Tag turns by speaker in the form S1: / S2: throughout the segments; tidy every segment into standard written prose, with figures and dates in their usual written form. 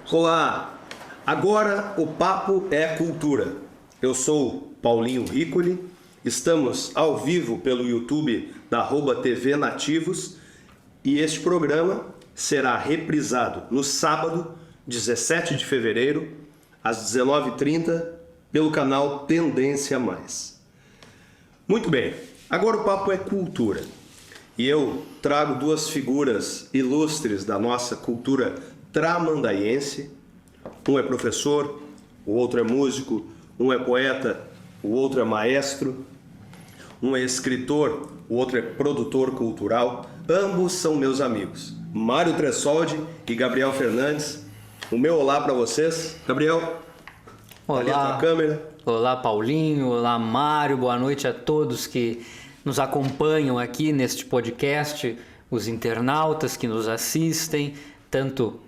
S1: Olá, agora o papo é cultura. Eu sou Paulinho Ricoli, estamos ao vivo pelo YouTube da @TV Nativos e este programa será reprisado no sábado, 17 de fevereiro, às 19h30, pelo canal Tendência Mais. Muito bem, agora o papo é cultura. E eu trago duas figuras ilustres da nossa cultura tramandaiense. Um é professor, o outro é músico, um é poeta, o outro é maestro, um é escritor, o outro é produtor cultural. Ambos são meus amigos, Mário Tressoldi e Gabriel Fernandes. O meu olá para vocês. Gabriel, ali a tua câmera.
S2: Olá, Paulinho. Olá, Mário. Boa noite a todos que nos acompanham aqui neste podcast, os internautas que nos assistem, tanto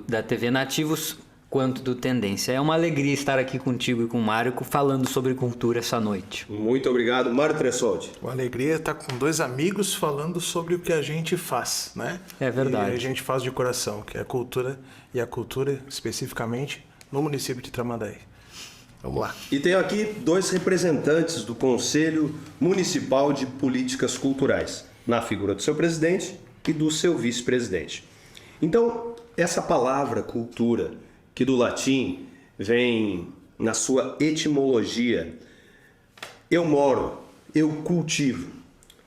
S2: da TV Nativos quanto do Tendência. É uma alegria estar aqui contigo e com o Mário falando sobre cultura essa noite.
S1: Muito obrigado, Mário Tressoldi.
S3: Uma alegria estar com dois amigos falando sobre o que a gente faz, né?
S2: É verdade.
S3: E a gente faz de coração, que é a cultura, e a cultura especificamente no município de Tramandaí. Vamos lá.
S1: E tenho aqui dois representantes do Conselho Municipal de Políticas Culturais, na figura do seu presidente e do seu vice-presidente. Então, essa palavra cultura, que do latim vem na sua etimologia, eu moro, eu cultivo.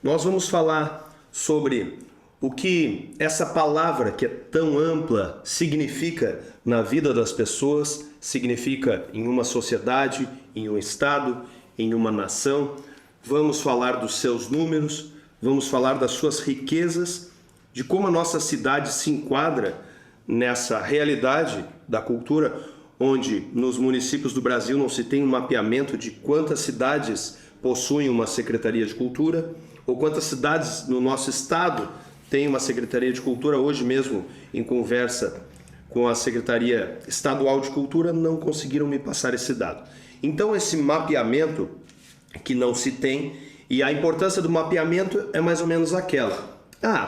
S1: Nós vamos falar sobre o que essa palavra, que é tão ampla, significa na vida das pessoas, significa em uma sociedade, em um estado, em uma nação. Vamos falar dos seus números, vamos falar das suas riquezas, de como a nossa cidade se enquadra nessa realidade da cultura, onde nos municípios do Brasil não se tem um mapeamento de quantas cidades possuem uma Secretaria de Cultura, ou quantas cidades no nosso estado têm uma Secretaria de Cultura. Hoje mesmo, em conversa com a Secretaria Estadual de Cultura, não conseguiram me passar esse dado. Então, esse mapeamento que não se tem, e a importância do mapeamento é mais ou menos aquela: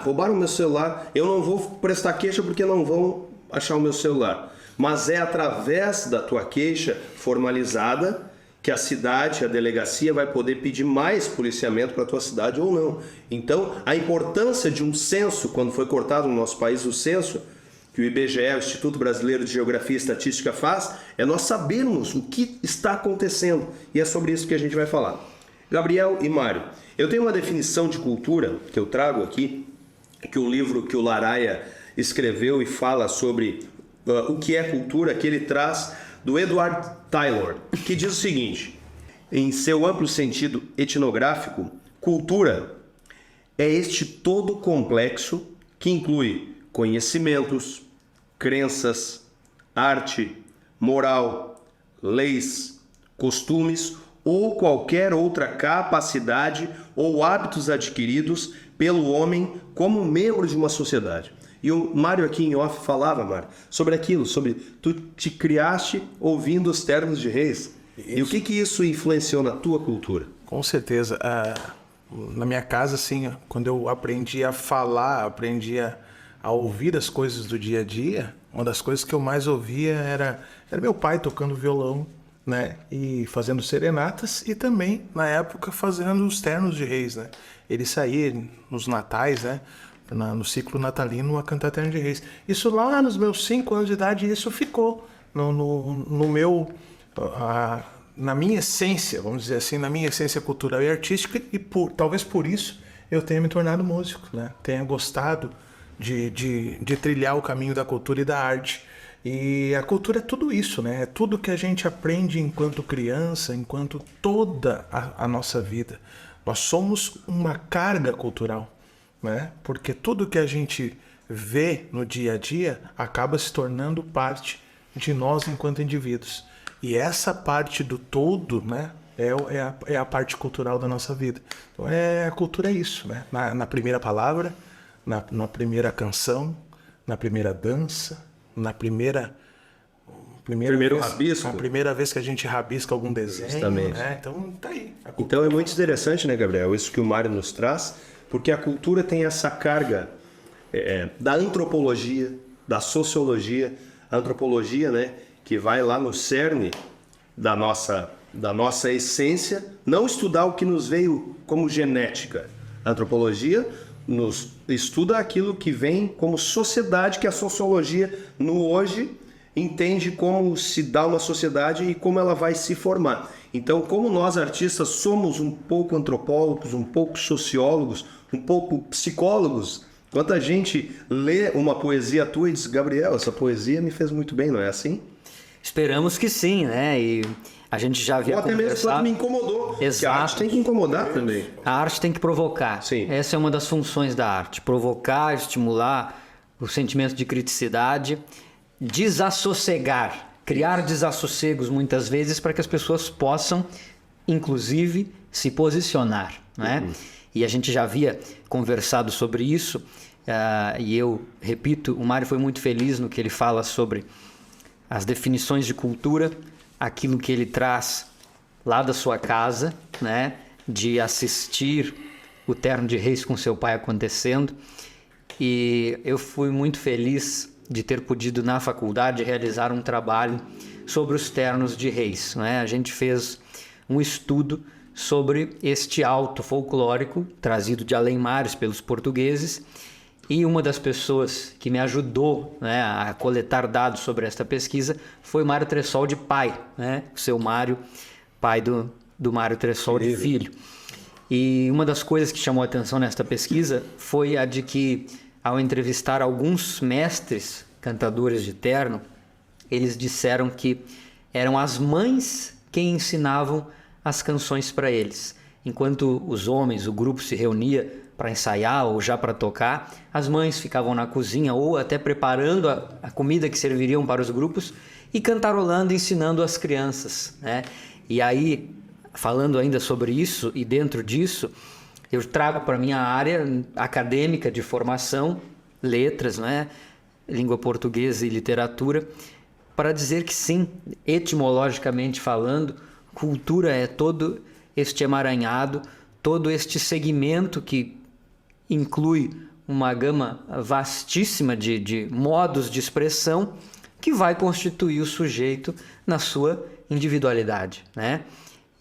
S1: roubaram meu celular, eu não vou prestar queixa porque não vão achar o meu celular. Mas é através da tua queixa formalizada que a cidade, a delegacia vai poder pedir mais policiamento para a tua cidade ou não. Então, a importância de um censo, quando foi cortado no nosso país o censo, que o IBGE, o Instituto Brasileiro de Geografia e Estatística, faz, é nós sabermos o que está acontecendo. E é sobre isso que a gente vai falar. Gabriel e Mário, eu tenho uma definição de cultura que eu trago aqui, que o livro que o Laraia escreveu e fala sobre o que é cultura, que ele traz do Edward Taylor, que diz o seguinte: em seu amplo sentido etnográfico, cultura é este todo complexo que inclui conhecimentos, crenças, arte, moral, leis, costumes ou qualquer outra capacidade ou hábitos adquiridos pelo homem como membro de uma sociedade. E o Mário aqui em off falava, Mário, sobre aquilo, sobre tu te criaste ouvindo os termos de reis. Isso. E o que isso influenciou na tua cultura?
S3: Com certeza. Na minha casa, assim, quando eu aprendi a falar, aprendi a ouvir as coisas do dia a dia, uma das coisas que eu mais ouvia era meu pai tocando violão, né, e fazendo serenatas, e também, na época, fazendo os ternos de reis, né. Ele saía nos natais, né, no ciclo natalino, a cantar terno de reis. Isso lá nos meus 5 anos de idade, isso ficou no meu... na minha essência, vamos dizer assim, na minha essência cultural e artística, e talvez por isso eu tenha me tornado músico, né, tenha gostado de trilhar o caminho da cultura e da arte. E a cultura é tudo isso, né? É tudo que a gente aprende enquanto criança, enquanto toda a nossa vida. Nós somos uma carga cultural, né? Porque tudo que a gente vê no dia a dia acaba se tornando parte de nós enquanto indivíduos. E essa parte do todo, né? É a parte cultural da nossa vida. Então a cultura é isso, né? Na primeira palavra, na primeira canção, na primeira dança, na primeiro rabisco. A primeira vez que a gente rabisca algum desenho.
S1: Justamente.
S3: Né? Então tá aí.
S1: Então é muito interessante, né, Gabriel, isso que o Mário nos traz, porque a cultura tem essa carga da antropologia, da sociologia, a antropologia, né, que vai lá no cerne da nossa essência, não estudar o que nos veio como genética. A antropologia nos estuda aquilo que vem como sociedade, que a sociologia no hoje entende como se dá uma sociedade e como ela vai se formar. Então, como nós artistas somos um pouco antropólogos, um pouco sociólogos, um pouco psicólogos, quanta gente lê uma poesia tua e diz, Gabriel, essa poesia me fez muito bem, não é assim?
S2: Esperamos que sim, né? E a gente já havia
S1: Ou até mesmo quando me incomodou.
S2: Exato.
S1: Que a arte tem que incomodar também.
S2: A arte tem que provocar.
S1: Sim.
S2: Essa é uma das funções da arte. Provocar, estimular o sentimento de criticidade, desassossegar, criar desassossegos muitas vezes para que as pessoas possam, inclusive, se posicionar, né? E a gente já havia conversado sobre isso, e eu repito, o Mário foi muito feliz no que ele fala sobre as definições de cultura, aquilo que ele traz lá da sua casa, né? De assistir o Terno de Reis com seu pai acontecendo. E eu fui muito feliz de ter podido na faculdade realizar um trabalho sobre os ternos de reis, né? A gente fez um estudo sobre este alto folclórico trazido de além-mares pelos portugueses, e uma das pessoas que me ajudou, né, a coletar dados sobre esta pesquisa foi Mário Tressoldi pai, né? O seu Mário, pai do Mário Tressoldi filho. E uma das coisas que chamou a atenção nesta pesquisa foi a de que, ao entrevistar alguns mestres cantadores de terno, eles disseram que eram as mães quem ensinavam as canções para eles. Enquanto os homens, o grupo se reunia para ensaiar ou já para tocar, as mães ficavam na cozinha ou até preparando a comida que serviriam para os grupos e cantarolando, ensinando as crianças, né? E aí, falando ainda sobre isso e dentro disso, eu trago para a minha área acadêmica de formação, letras, né? Língua portuguesa e literatura, para dizer que sim, etimologicamente falando, cultura é todo este emaranhado, todo este segmento que inclui uma gama vastíssima de modos de expressão que vai constituir o sujeito na sua individualidade, né?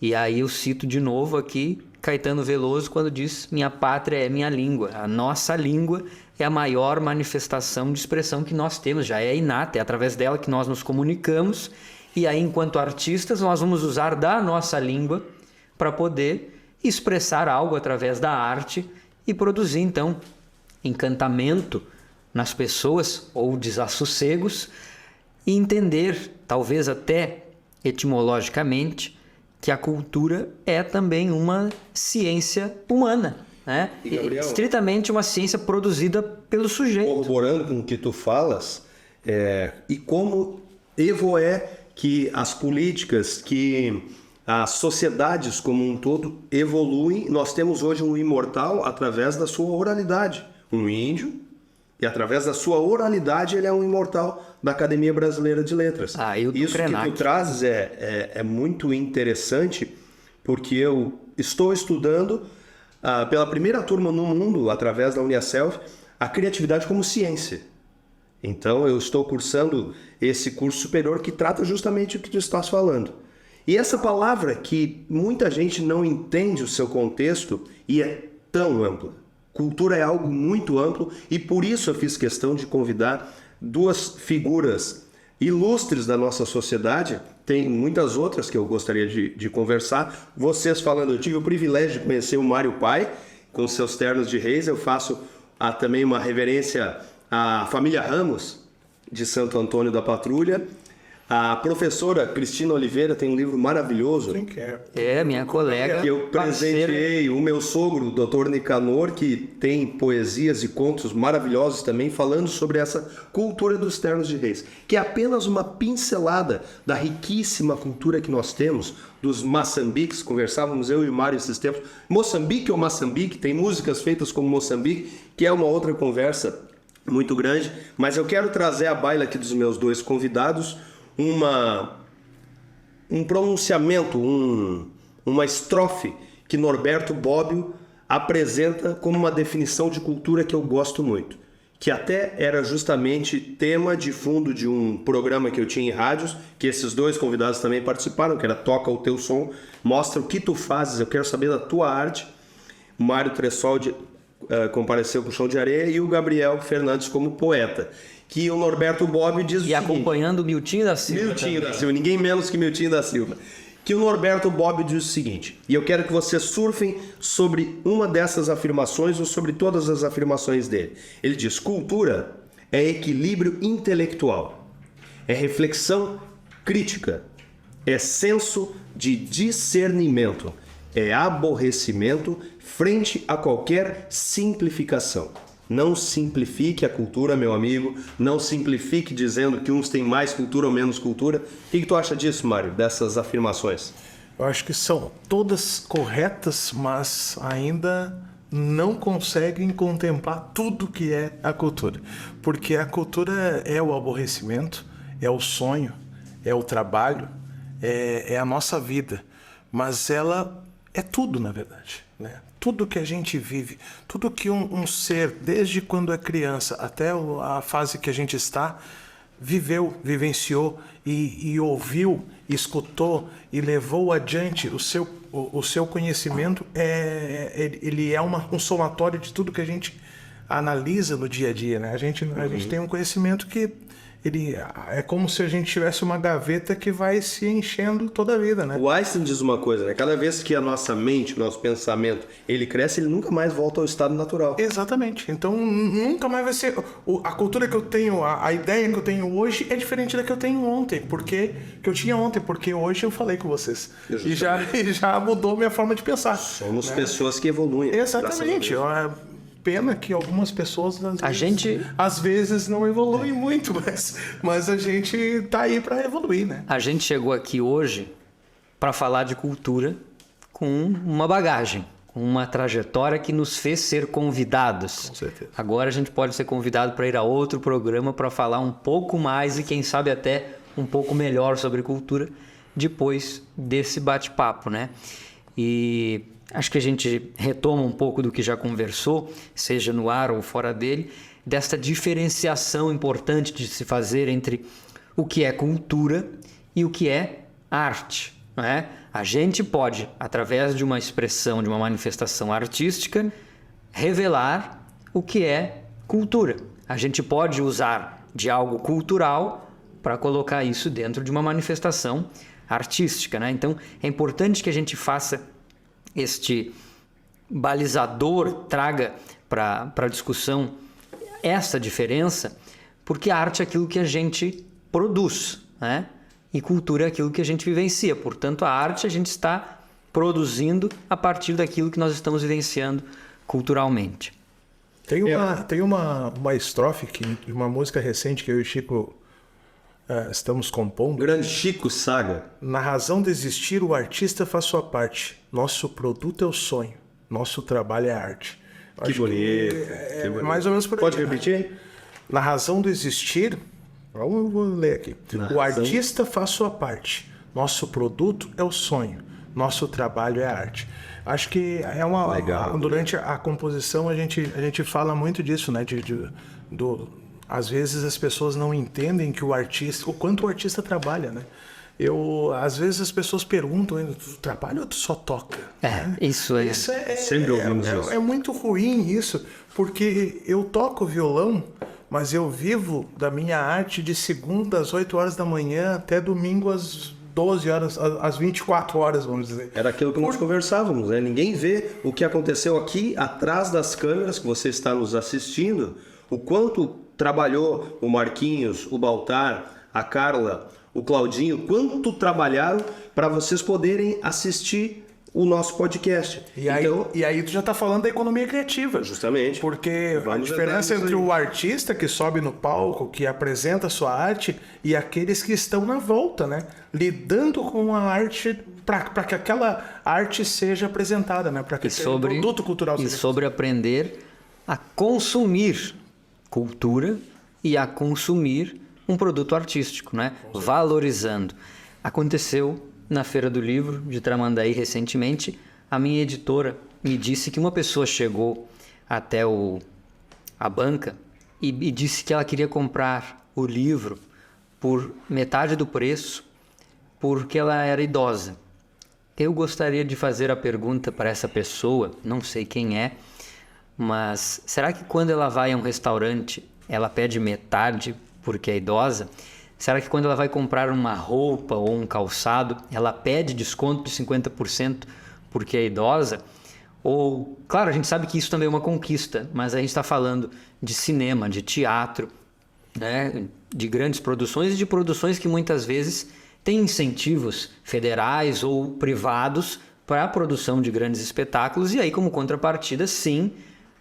S2: E aí eu cito de novo aqui Caetano Veloso quando diz: minha pátria é minha língua. A nossa língua é a maior manifestação de expressão que nós temos, já é inata, é através dela que nós nos comunicamos, e aí enquanto artistas nós vamos usar da nossa língua para poder expressar algo através da arte e produzir então encantamento nas pessoas ou desassossegos, e entender, talvez até etimologicamente, que a cultura é também uma ciência humana, né?
S1: E, Gabriel,
S2: estritamente uma ciência produzida pelo sujeito.
S1: Corroborando com o que tu falas, e como Evo é que as políticas, que as sociedades como um todo evoluem. Nós temos hoje um imortal através da sua oralidade, um índio, e através da sua oralidade ele é um imortal da Academia Brasileira de Letras. Isso que tu trazes é muito interessante, porque eu estou estudando pela primeira turma no mundo, através da Uniaselv, a criatividade como ciência. Então eu estou cursando esse curso superior que trata justamente o que tu estás falando. E essa palavra que muita gente não entende o seu contexto e é tão ampla. Cultura é algo muito amplo e por isso eu fiz questão de convidar duas figuras ilustres da nossa sociedade. Tem muitas outras que eu gostaria de conversar. Vocês falando, eu tive o privilégio de conhecer o Mário Pai, com seus ternos de reis. Eu faço também uma reverência à família Ramos, de Santo Antônio da Patrulha. A professora Cristina Oliveira tem um livro maravilhoso.
S2: Minha colega.
S1: Que eu presenteei. O meu sogro, o Dr. Nicanor, que tem poesias e contos maravilhosos também, falando sobre essa cultura dos ternos de reis, que é apenas uma pincelada da riquíssima cultura que nós temos, dos Moçambiques. Conversávamos eu e o Mário esses tempos. Moçambique ou Moçambique, tem músicas feitas como Moçambique, que é uma outra conversa muito grande. Mas eu quero trazer à baila aqui dos meus dois convidados um pronunciamento, uma estrofe que Norberto Bobbio apresenta como uma definição de cultura que eu gosto muito, que até era justamente tema de fundo de um programa que eu tinha em rádios, que esses dois convidados também participaram, que era Toca o Teu Som, mostra o que tu fazes, eu quero saber da tua arte. O Mário Tressoldi compareceu com o Chão de Areia e o Gabriel Fernandes como poeta. Que o Norberto Bobbio diz o
S2: E
S1: seguinte,
S2: acompanhando o Miltinho da Silva.
S1: Miltinho da Silva, ninguém menos que Miltinho da Silva. Que o Norberto Bobbio diz o seguinte, e eu quero que vocês surfem sobre uma dessas afirmações ou sobre todas as afirmações dele. Ele diz, cultura é equilíbrio intelectual, é reflexão crítica, é senso de discernimento, é aborrecimento frente a qualquer simplificação. Não simplifique a cultura, meu amigo. Não simplifique dizendo que uns têm mais cultura ou menos cultura. O que tu acha disso, Mário, dessas afirmações?
S3: Eu acho que são todas corretas, mas ainda não conseguem contemplar tudo que é a cultura. Porque a cultura é o aborrecimento, é o sonho, é o trabalho, é a nossa vida. Mas ela é tudo, na verdade, né? Tudo que a gente vive, tudo que um ser, desde quando é criança até a fase que a gente está, viveu, vivenciou e ouviu, escutou e levou adiante o seu conhecimento, ele é um somatório de tudo que a gente analisa no dia a dia, né? A gente tem um conhecimento que ele é como se a gente tivesse uma gaveta que vai se enchendo toda a vida, né?
S1: O Einstein diz uma coisa, né? Cada vez que a nossa mente, o nosso pensamento, ele cresce, ele nunca mais volta ao estado natural.
S3: Exatamente. Então, nunca mais vai ser... A cultura que eu tenho, a ideia que eu tenho hoje é diferente da que eu tenho ontem. Porque hoje eu falei com vocês. E já mudou minha forma de pensar.
S1: Somos pessoas que evoluem.
S3: Exatamente. Pena que algumas pessoas às vezes não evoluem muito, mas a gente tá aí para evoluir, né?
S2: A gente chegou aqui hoje para falar de cultura com uma bagagem, com uma trajetória que nos fez ser convidados.
S3: Com certeza.
S2: Agora a gente pode ser convidado para ir a outro programa para falar um pouco mais e quem sabe até um pouco melhor sobre cultura depois desse bate-papo, né? E acho que a gente retoma um pouco do que já conversou, seja no ar ou fora dele, desta diferenciação importante de se fazer entre o que é cultura e o que é arte. Não é? A gente pode, através de uma expressão, de uma manifestação artística, revelar o que é cultura. A gente pode usar de algo cultural para colocar isso dentro de uma manifestação artística, né? Então, é importante que a gente faça este balizador, traga para a discussão essa diferença, porque a arte é aquilo que a gente produz, né? E cultura é aquilo que a gente vivencia. Portanto, a arte a gente está produzindo a partir daquilo que nós estamos vivenciando culturalmente.
S3: Tem uma estrofe de uma música recente que eu e o Chico estamos compondo.
S1: Grande Chico Saga.
S3: Na razão de existir, o artista faz sua parte. Nosso produto é o sonho. Nosso trabalho é arte.
S1: Que bonito.
S3: É mais ou menos por aí.
S1: Pode repetir?
S3: Na razão de existir, eu vou ler aqui. O artista faz sua parte. Nosso produto é o sonho. Nosso trabalho é arte. Acho que é uma...
S1: Legal.
S3: Durante a composição a gente fala muito disso, né? Às vezes as pessoas não entendem que o quanto o artista trabalha, né? Às vezes as pessoas perguntam, tu trabalha ou tu só toca?
S2: Isso é.
S1: Sempre ouvimos isso.
S3: É muito ruim isso, porque eu toco violão, mas eu vivo da minha arte de segunda às 8 horas da manhã até domingo às 12 horas, às 24 horas, vamos dizer.
S1: Era aquilo que nós conversávamos, né? Ninguém vê o que aconteceu aqui atrás das câmeras que você está nos assistindo, o quanto trabalhou o Marquinhos, o Baltar, a Carla, o Claudinho, quanto trabalharam para vocês poderem assistir o nosso podcast.
S3: E aí tu já está falando da economia criativa.
S1: Justamente.
S3: Porque a diferença entre o artista que sobe no palco, que apresenta a sua arte, e aqueles que estão na volta, né? Lidando com a arte para que aquela arte seja apresentada, né? Para que aquele produto cultural seja
S2: sobre aprender a consumir cultura e a consumir um produto artístico, né? Valorizando. Aconteceu na Feira do Livro de Tramandaí recentemente, a minha editora me disse que uma pessoa chegou até a banca e disse que ela queria comprar o livro por metade do preço porque ela era idosa. Eu gostaria de fazer a pergunta para essa pessoa, não sei quem é, mas será que quando ela vai a um restaurante ela pede metade porque é idosa? Será que quando ela vai comprar uma roupa ou um calçado ela pede desconto de 50% porque é idosa? Ou, claro, a gente sabe que isso também é uma conquista, mas a gente está falando de cinema, de teatro, né, de grandes produções e de produções que muitas vezes têm incentivos federais ou privados para a produção de grandes espetáculos e aí como contrapartida, sim,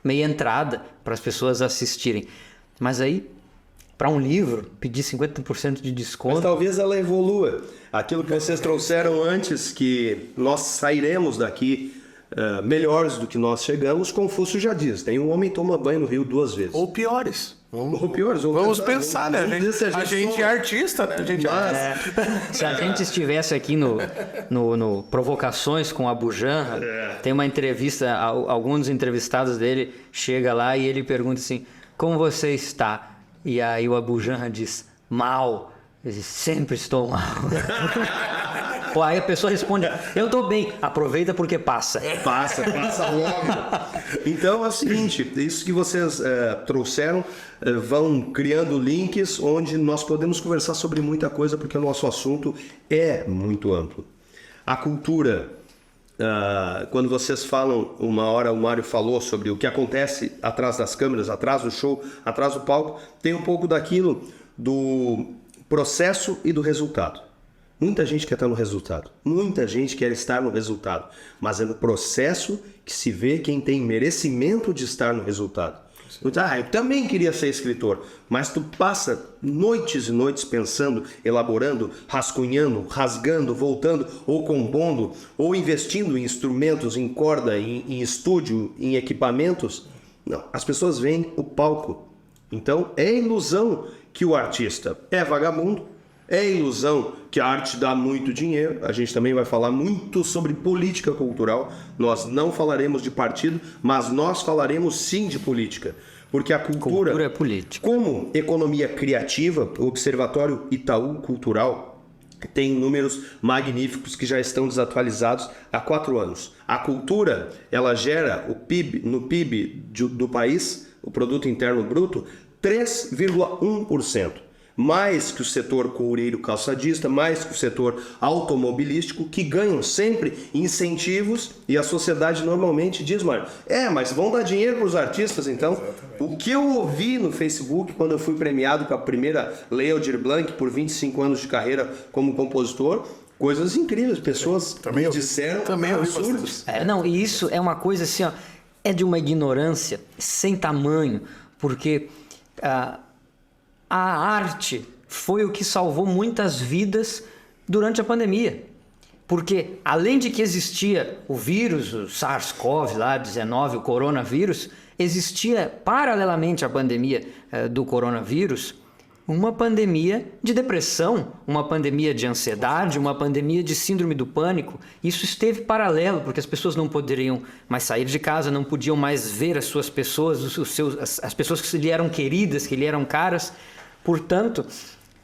S2: meia entrada para as pessoas assistirem. Mas aí, para um livro, pedir 50% de desconto...
S1: Mas talvez ela evolua. Aquilo que vocês trouxeram antes, que nós sairemos daqui melhores do que nós chegamos, Confúcio já diz, tem um homem que toma banho no rio 2 vezes.
S3: Ou piores.
S1: Ou piores.
S3: Vamos pensar, né? A gente é artista, né?
S2: Se a gente estivesse aqui no Provocações com a Bujanra, tem uma entrevista, algum dos entrevistados dele chega lá e ele pergunta assim, como você está? E aí o Abu Janra diz, mal. Ele diz, sempre estou mal. Pô, aí a pessoa responde, eu estou bem. Aproveita porque passa.
S1: Passa logo. Então é o seguinte, isso que vocês trouxeram vão criando links onde nós podemos conversar sobre muita coisa, porque o nosso assunto é muito amplo. A cultura, quando vocês falam, uma hora o Mário falou sobre o que acontece atrás das câmeras, atrás do show, atrás do palco, tem um pouco daquilo do processo e do resultado. Muita gente quer estar no resultado, muita gente quer estar no resultado, mas é no processo que se vê quem tem merecimento de estar no resultado. Eu também queria ser escritor, mas tu passa noites e noites pensando, elaborando, rascunhando, rasgando, voltando, ou compondo, ou investindo em instrumentos, em corda, em estúdio, em equipamentos. Não, as pessoas veem o palco. Então é ilusão que o artista é vagabundo, é ilusão que a arte dá muito dinheiro. A gente também vai falar muito sobre política cultural. Nós não falaremos de partido, mas nós falaremos sim de política. Porque a cultura
S2: é política.
S1: Como economia criativa, o Observatório Itaú Cultural tem números magníficos que já estão desatualizados há 4 anos. A cultura, ela gera o PIB, no PIB do país, o Produto Interno Bruto, 3,1%. Mais que o setor coureiro calçadista, mais que o setor automobilístico, que ganham sempre incentivos, e a sociedade normalmente diz, mas vão dar dinheiro para os artistas então? Exatamente. O que eu ouvi no Facebook quando eu fui premiado com a primeira Lei Aldir Blanc por 25 anos de carreira como compositor, coisas incríveis, pessoas me disseram absurdos.
S2: E isso é uma coisa assim, ó, é de uma ignorância sem tamanho, porque a arte foi o que salvou muitas vidas durante a pandemia. Porque, além de que existia o vírus, o SARS-CoV-19, o coronavírus, existia, paralelamente à pandemia do coronavírus, uma pandemia de depressão, uma pandemia de ansiedade, uma pandemia de síndrome do pânico. Isso esteve paralelo, porque as pessoas não poderiam mais sair de casa, não podiam mais ver as suas pessoas, as pessoas que lhe eram queridas, que lhe eram caras. Portanto,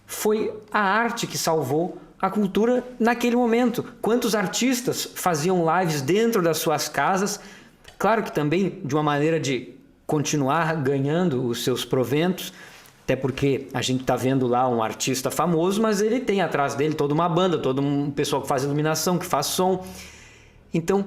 S2: foi a arte que salvou a cultura naquele momento. Quantos artistas faziam lives dentro das suas casas? Claro que também de uma maneira de continuar ganhando os seus proventos, até porque a gente está vendo lá um artista famoso, mas ele tem atrás dele toda uma banda, todo um pessoal que faz iluminação, que faz som. Então,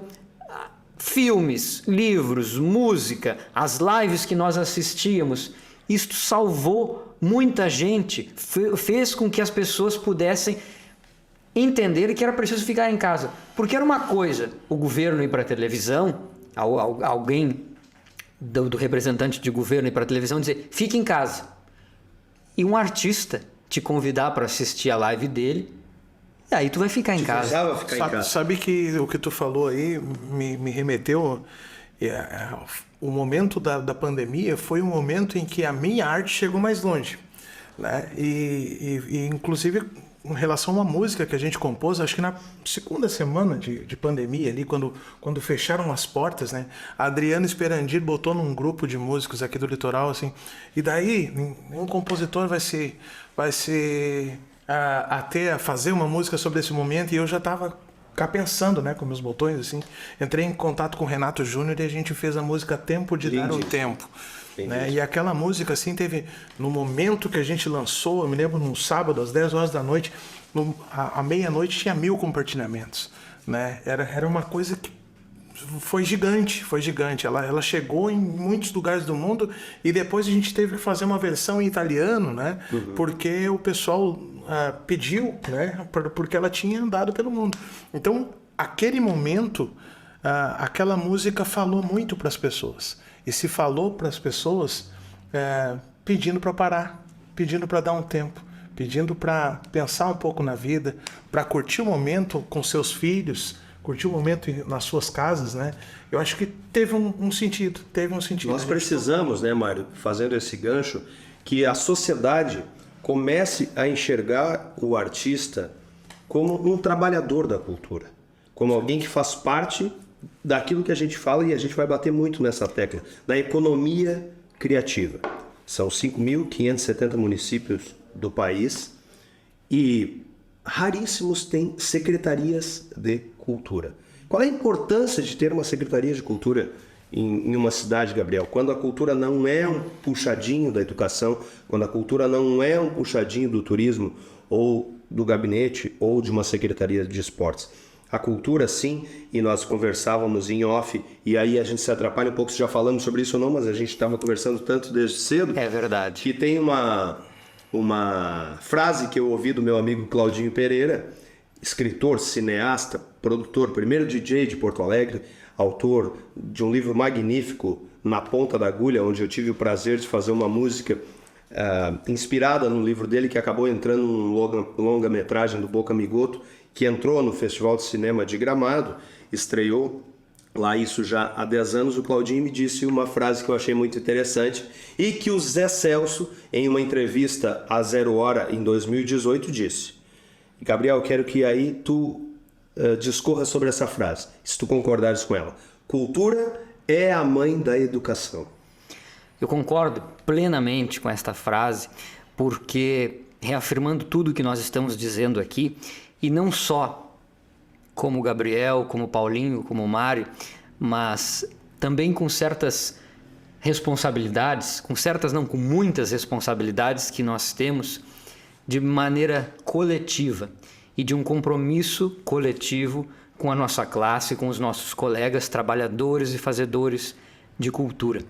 S2: filmes, livros, música, as lives que nós assistíamos, isto salvou muita gente, fez com que as pessoas pudessem entender que era preciso ficar em casa. Porque era uma coisa o governo ir para a televisão, alguém do representante de governo ir para a televisão dizer, fique em casa. E um artista te convidar para assistir a live dele, e aí tu vai ficar em casa.
S3: Sabe que o que tu falou aí me remeteu... O momento da pandemia foi o momento em que a minha arte chegou mais longe, né? E inclusive em relação a uma música que a gente compôs, acho que na segunda semana de pandemia, ali, quando fecharam as portas, né? A Adriana Esperandir botou num grupo de músicos aqui do litoral, assim, e daí um compositor vai fazer uma música sobre esse momento, e eu já estava cá pensando, né, com meus botões, assim. Entrei em contato com o Renato Júnior e a gente fez a música Tempo de Dar o Tempo. Né? E aquela música, assim, teve... No momento que a gente lançou, eu me lembro, num sábado, às 10 horas da noite, à meia-noite tinha 1000 compartilhamentos. Né? Era uma coisa que foi gigante. Ela chegou em muitos lugares do mundo e depois a gente teve que fazer uma versão em italiano, né? Porque o pessoal pediu, né? Porque ela tinha andado pelo mundo. Então, aquele momento, aquela música falou muito para as pessoas. E se falou para as pessoas pedindo para parar, pedindo para dar um tempo, pedindo para pensar um pouco na vida, para curtir o momento com seus filhos, curtir o momento nas suas casas, né? Eu acho que teve um sentido.
S1: Nós precisamos, né, Mário, fazendo esse gancho, que a sociedade comece a enxergar o artista como um trabalhador da cultura, como alguém que faz parte daquilo que a gente fala, e a gente vai bater muito nessa tecla, da economia criativa. São 5.570 municípios do país e raríssimos têm secretarias de cultura. Qual é a importância de ter uma secretaria de cultura em uma cidade, Gabriel? Quando a cultura não é um puxadinho da educação, quando a cultura não é um puxadinho do turismo, ou do gabinete, ou de uma secretaria de esportes. A cultura, sim, e nós conversávamos em off, e aí a gente se atrapalha um pouco se já falamos sobre isso ou não, mas a gente estava conversando tanto desde cedo.
S2: É verdade.
S1: Que tem uma frase que eu ouvi do meu amigo Claudinho Pereira, escritor, cineasta, produtor, primeiro DJ de Porto Alegre, autor de um livro magnífico, Na Ponta da Agulha, onde eu tive o prazer de fazer uma música inspirada no livro dele, que acabou entrando num longa-metragem do Boca Migoto, que entrou no Festival de Cinema de Gramado, estreou lá isso já há 10 anos. O Claudinho me disse uma frase que eu achei muito interessante e que o Zé Celso, em uma entrevista à Zero Hora em 2018, disse. Gabriel, quero que aí tu discorra sobre essa frase, se tu concordares com ela. Cultura é a mãe da educação.
S2: Eu concordo plenamente com esta frase, porque reafirmando tudo o que nós estamos dizendo aqui, e não só como o Gabriel, como o Paulinho, como o Mário, mas também com certas responsabilidades, com muitas responsabilidades que nós temos de maneira coletiva e de um compromisso coletivo com a nossa classe, com os nossos colegas trabalhadores e fazedores de cultura.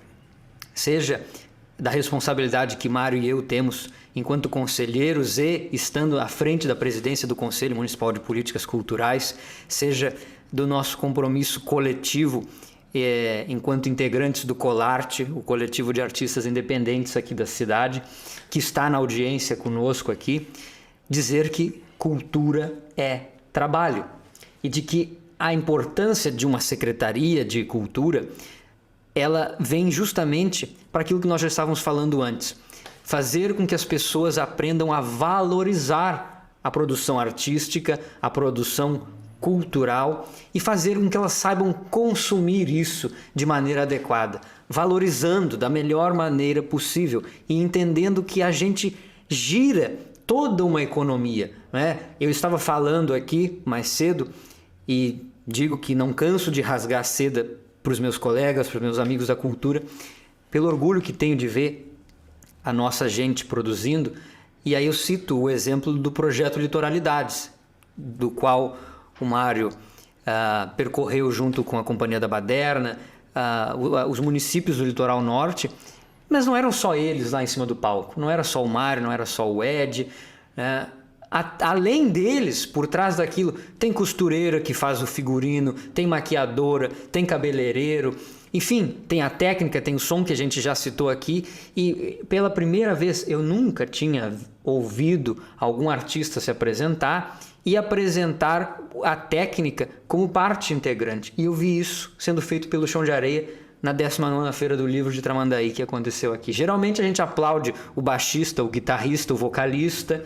S2: Seja da responsabilidade que Mário e eu temos enquanto conselheiros e estando à frente da presidência do Conselho Municipal de Políticas Culturais, seja do nosso compromisso coletivo enquanto integrantes do Colarte, o coletivo de artistas independentes aqui da cidade, que está na audiência conosco aqui, dizer que cultura é trabalho e de que a importância de uma secretaria de cultura, ela vem justamente para aquilo que nós já estávamos falando antes, fazer com que as pessoas aprendam a valorizar a produção artística, a produção cultural e fazer com que elas saibam consumir isso de maneira adequada, valorizando da melhor maneira possível e entendendo que a gente gira toda uma economia, né? Eu estava falando aqui mais cedo e digo que não canso de rasgar seda para os meus colegas, para os meus amigos da cultura, pelo orgulho que tenho de ver a nossa gente produzindo. E aí eu cito o exemplo do projeto Litoralidades, do qual o Mário percorreu junto com a Companhia da Baderna, os municípios do Litoral Norte, mas não eram só eles lá em cima do palco, não era só o Mário, não era só o Ed, né? Além deles, por trás daquilo, tem costureira que faz o figurino, tem maquiadora, tem cabeleireiro, enfim, tem a técnica, tem o som que a gente já citou aqui. E pela primeira vez eu nunca tinha ouvido algum artista se apresentar e apresentar a técnica como parte integrante. E eu vi isso sendo feito pelo Chão de Areia na 19ª Feira do Livro de Tramandaí, que aconteceu aqui. Geralmente a gente aplaude o baixista, o guitarrista, o vocalista,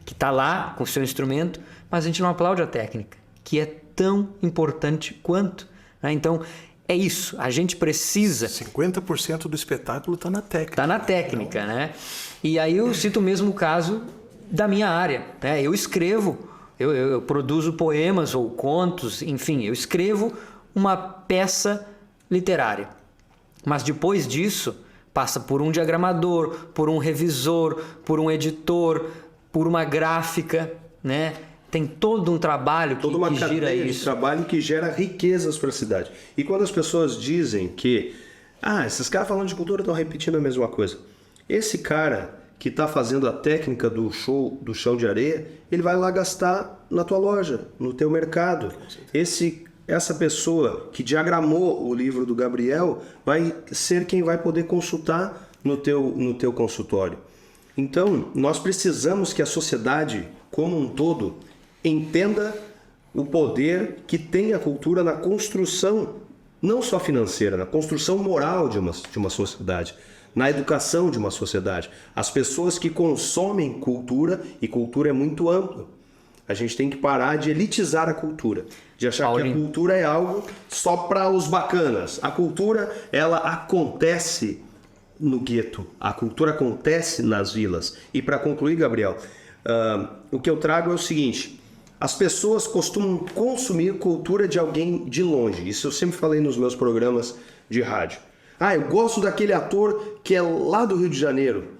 S2: que está lá com o seu instrumento, mas a gente não aplaude a técnica, que é tão importante quanto. Né? Então, é isso. A gente precisa...
S3: 50% do espetáculo está na técnica.
S2: Está na técnica, né? E aí eu cito mesmo o caso da minha área. Né? Eu escrevo, eu produzo poemas ou contos, enfim, eu escrevo uma peça literária. Mas depois disso, passa por um diagramador, por um revisor, por um editor, por uma gráfica, né? Tem todo um trabalho
S1: toda uma
S2: que gira
S1: cadeia
S2: isso.
S1: de trabalho que gera riquezas para a cidade. E quando as pessoas dizem que esses caras falando de cultura estão repetindo a mesma coisa. Esse cara que está fazendo a técnica do show do chão de areia, ele vai lá gastar na tua loja, no teu mercado. Essa pessoa que diagramou o livro do Gabriel vai ser quem vai poder consultar no teu consultório. Então, nós precisamos que a sociedade como um todo entenda o poder que tem a cultura na construção, não só financeira, na construção moral de uma sociedade, na educação de uma sociedade. As pessoas que consomem cultura, e cultura é muito amplo, a gente tem que parar de elitizar a cultura, de achar que a cultura é algo só para os bacanas. A cultura, ela acontece no gueto, a cultura acontece nas vilas. E para concluir, Gabriel, o que eu trago é o seguinte: as pessoas costumam consumir cultura de alguém de longe. Isso eu sempre falei nos meus programas de rádio. Eu gosto daquele ator que é lá do Rio de Janeiro.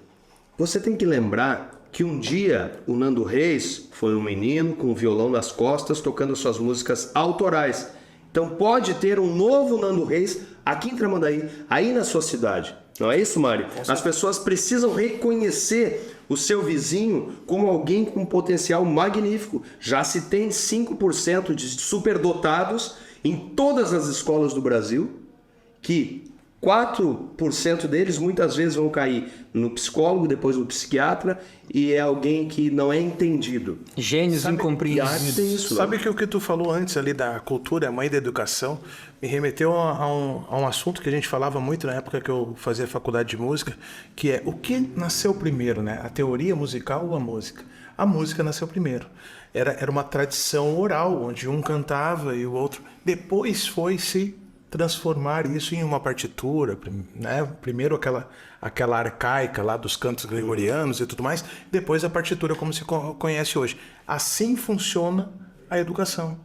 S1: Você tem que lembrar que um dia o Nando Reis foi um menino com um violão nas costas tocando suas músicas autorais. Então pode ter um novo Nando Reis aqui em Tramandaí, aí na sua cidade. Não é isso, Mário? As pessoas precisam reconhecer o seu vizinho como alguém com potencial magnífico. Já se tem 5% de superdotados em todas as escolas do Brasil, que 4% deles muitas vezes vão cair no psicólogo, depois no psiquiatra, e é alguém que não é entendido.
S2: Gênios incompreendidos.
S3: Sabe que o que tu falou antes ali da cultura, a mãe da educação, me remeteu a um assunto que a gente falava muito na época que eu fazia faculdade de música, que é o que nasceu primeiro, né? A teoria musical ou a música? A música nasceu primeiro. Era uma tradição oral, onde um cantava e o outro... Depois foi se transformar isso em uma partitura, né? Primeiro aquela arcaica lá dos cantos gregorianos e tudo mais, depois a partitura como se conhece hoje. Assim funciona a educação,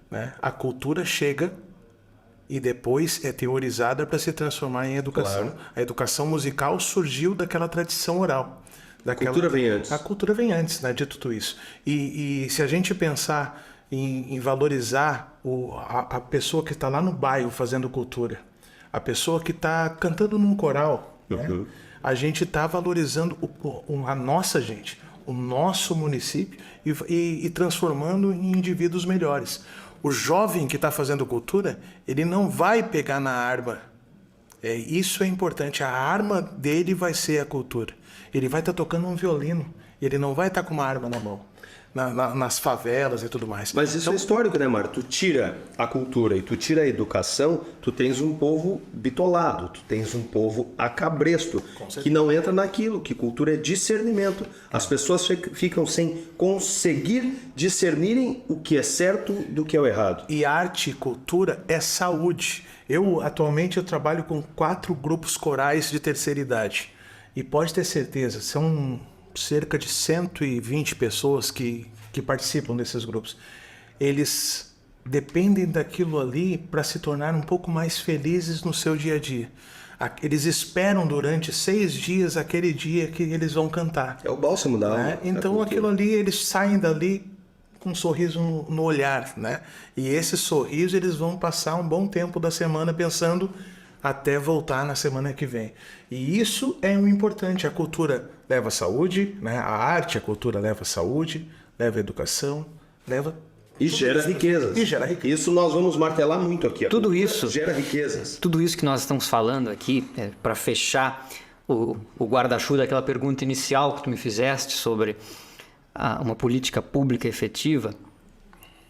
S3: né? A cultura chega e depois é teorizada para se transformar em educação. Claro. A educação musical surgiu daquela tradição oral.
S1: A cultura vem antes.
S3: A cultura vem antes, né, de tudo isso. E se a gente pensar em valorizar a pessoa que está lá no bairro fazendo cultura, a pessoa que está cantando num coral, né? A gente está valorizando a nossa gente, o nosso município e transformando em indivíduos melhores. O jovem que está fazendo cultura, ele não vai pegar na arma. Isso é importante. A arma dele vai ser a cultura. Ele vai estar tocando um violino, ele não vai estar com uma arma na mão. Nas favelas e tudo mais.
S1: Mas isso é histórico, né, Mário? Tu tira a cultura e tu tira a educação, tu tens um povo bitolado, tu tens um povo acabresto, que não entra naquilo, que cultura é discernimento. As pessoas ficam sem conseguir discernirem o que é certo do que é o errado.
S3: E arte e cultura é saúde. Atualmente eu trabalho com 4 grupos corais de terceira idade. E pode ter certeza, são cerca de 120 pessoas que participam desses grupos. Eles dependem daquilo ali para se tornar um pouco mais felizes no seu dia a dia. Eles esperam durante 6 dias aquele dia que eles vão cantar.
S1: É o bálsamo da alma.
S3: Então aquilo ali, eles saem dali com um sorriso no olhar, né? E esse sorriso eles vão passar um bom tempo da semana pensando até voltar na semana que vem. E isso é o importante. A cultura leva saúde, né? A arte, a cultura leva saúde, leva educação, leva...
S1: E gera riquezas. Isso nós vamos martelar muito aqui.
S2: Tudo isso
S1: gera riquezas.
S2: Tudo isso que nós estamos falando aqui, para fechar o guarda-chuva daquela pergunta inicial que tu me fizeste sobre uma política pública efetiva,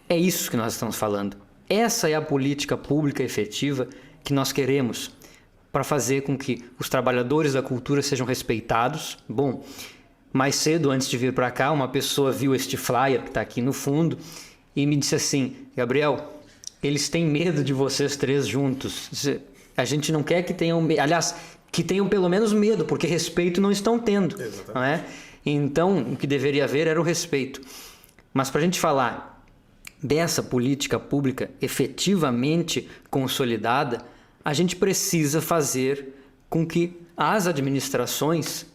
S2: é isso que nós estamos falando. Essa é a política pública efetiva que nós queremos para fazer com que os trabalhadores da cultura sejam respeitados. Bom, Mais cedo, antes de vir para cá, uma pessoa viu este flyer que está aqui no fundo e me disse assim: Gabriel, eles têm medo de vocês três juntos. A gente não quer que tenham medo. Aliás, que tenham pelo menos medo, porque respeito não estão tendo. Não é? Então, o que deveria haver era o respeito. Mas para a gente falar dessa política pública efetivamente consolidada, a gente precisa fazer com que as administrações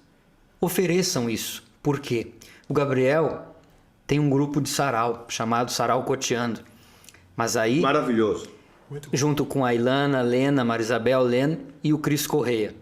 S2: ofereçam isso. Por quê? O Gabriel tem um grupo de sarau chamado Sarau Coteando. Mas aí,
S1: Maravilhoso.
S2: junto com a Ilana, Lena, Marisabel, Len e o Cris Correia,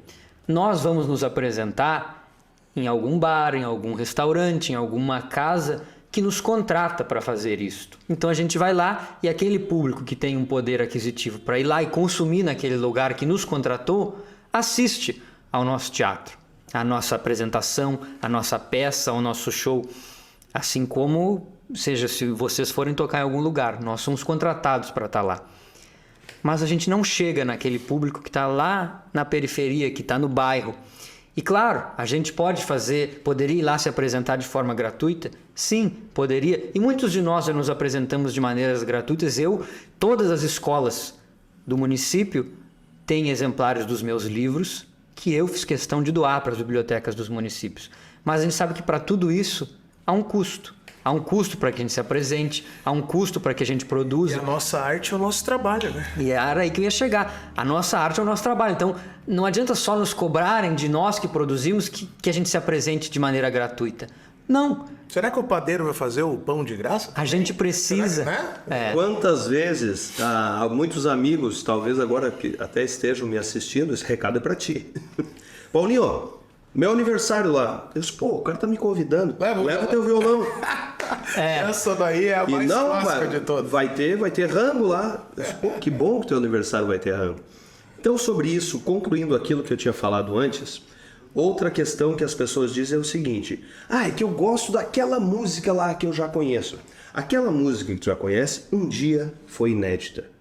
S2: nós vamos nos apresentar em algum bar, em algum restaurante, em alguma casa que nos contrata para fazer isto. Então a gente vai lá e aquele público que tem um poder aquisitivo para ir lá e consumir naquele lugar que nos contratou, assiste ao nosso teatro, à nossa apresentação, à nossa peça, ao nosso show. Assim como, seja, se vocês forem tocar em algum lugar, nós somos contratados para estar lá. Mas a gente não chega naquele público que está lá na periferia, que está no bairro. E claro, a gente poderia ir lá se apresentar de forma gratuita? Sim, poderia. E muitos de nós já nos apresentamos de maneiras gratuitas. Todas as escolas do município têm exemplares dos meus livros que eu fiz questão de doar para as bibliotecas dos municípios. Mas a gente sabe que para tudo isso há um custo. Há um custo para que a gente se apresente, há um custo para que a gente produza.
S3: E a nossa arte é o nosso trabalho, né?
S2: E era aí que eu ia chegar. A nossa arte é o nosso trabalho. Então, não adianta só nos cobrarem de nós que produzimos que a gente se apresente de maneira gratuita. Não.
S3: Será que o padeiro vai fazer o pão de graça?
S2: A gente precisa.
S3: Né?
S1: Quantas vezes muitos amigos, talvez agora que até estejam me assistindo, esse recado é para ti. Paulinho, meu aniversário lá. Eu disse, o cara tá me convidando. Leva teu violão.
S3: Essa daí é a mais clássica de todas.
S1: Vai ter rango lá. Eu disse, que bom que teu aniversário vai ter rango. Então, sobre isso, concluindo aquilo que eu tinha falado antes, outra questão que as pessoas dizem é o seguinte: é que eu gosto daquela música lá que eu já conheço. Aquela música que tu já conhece, um dia foi inédita.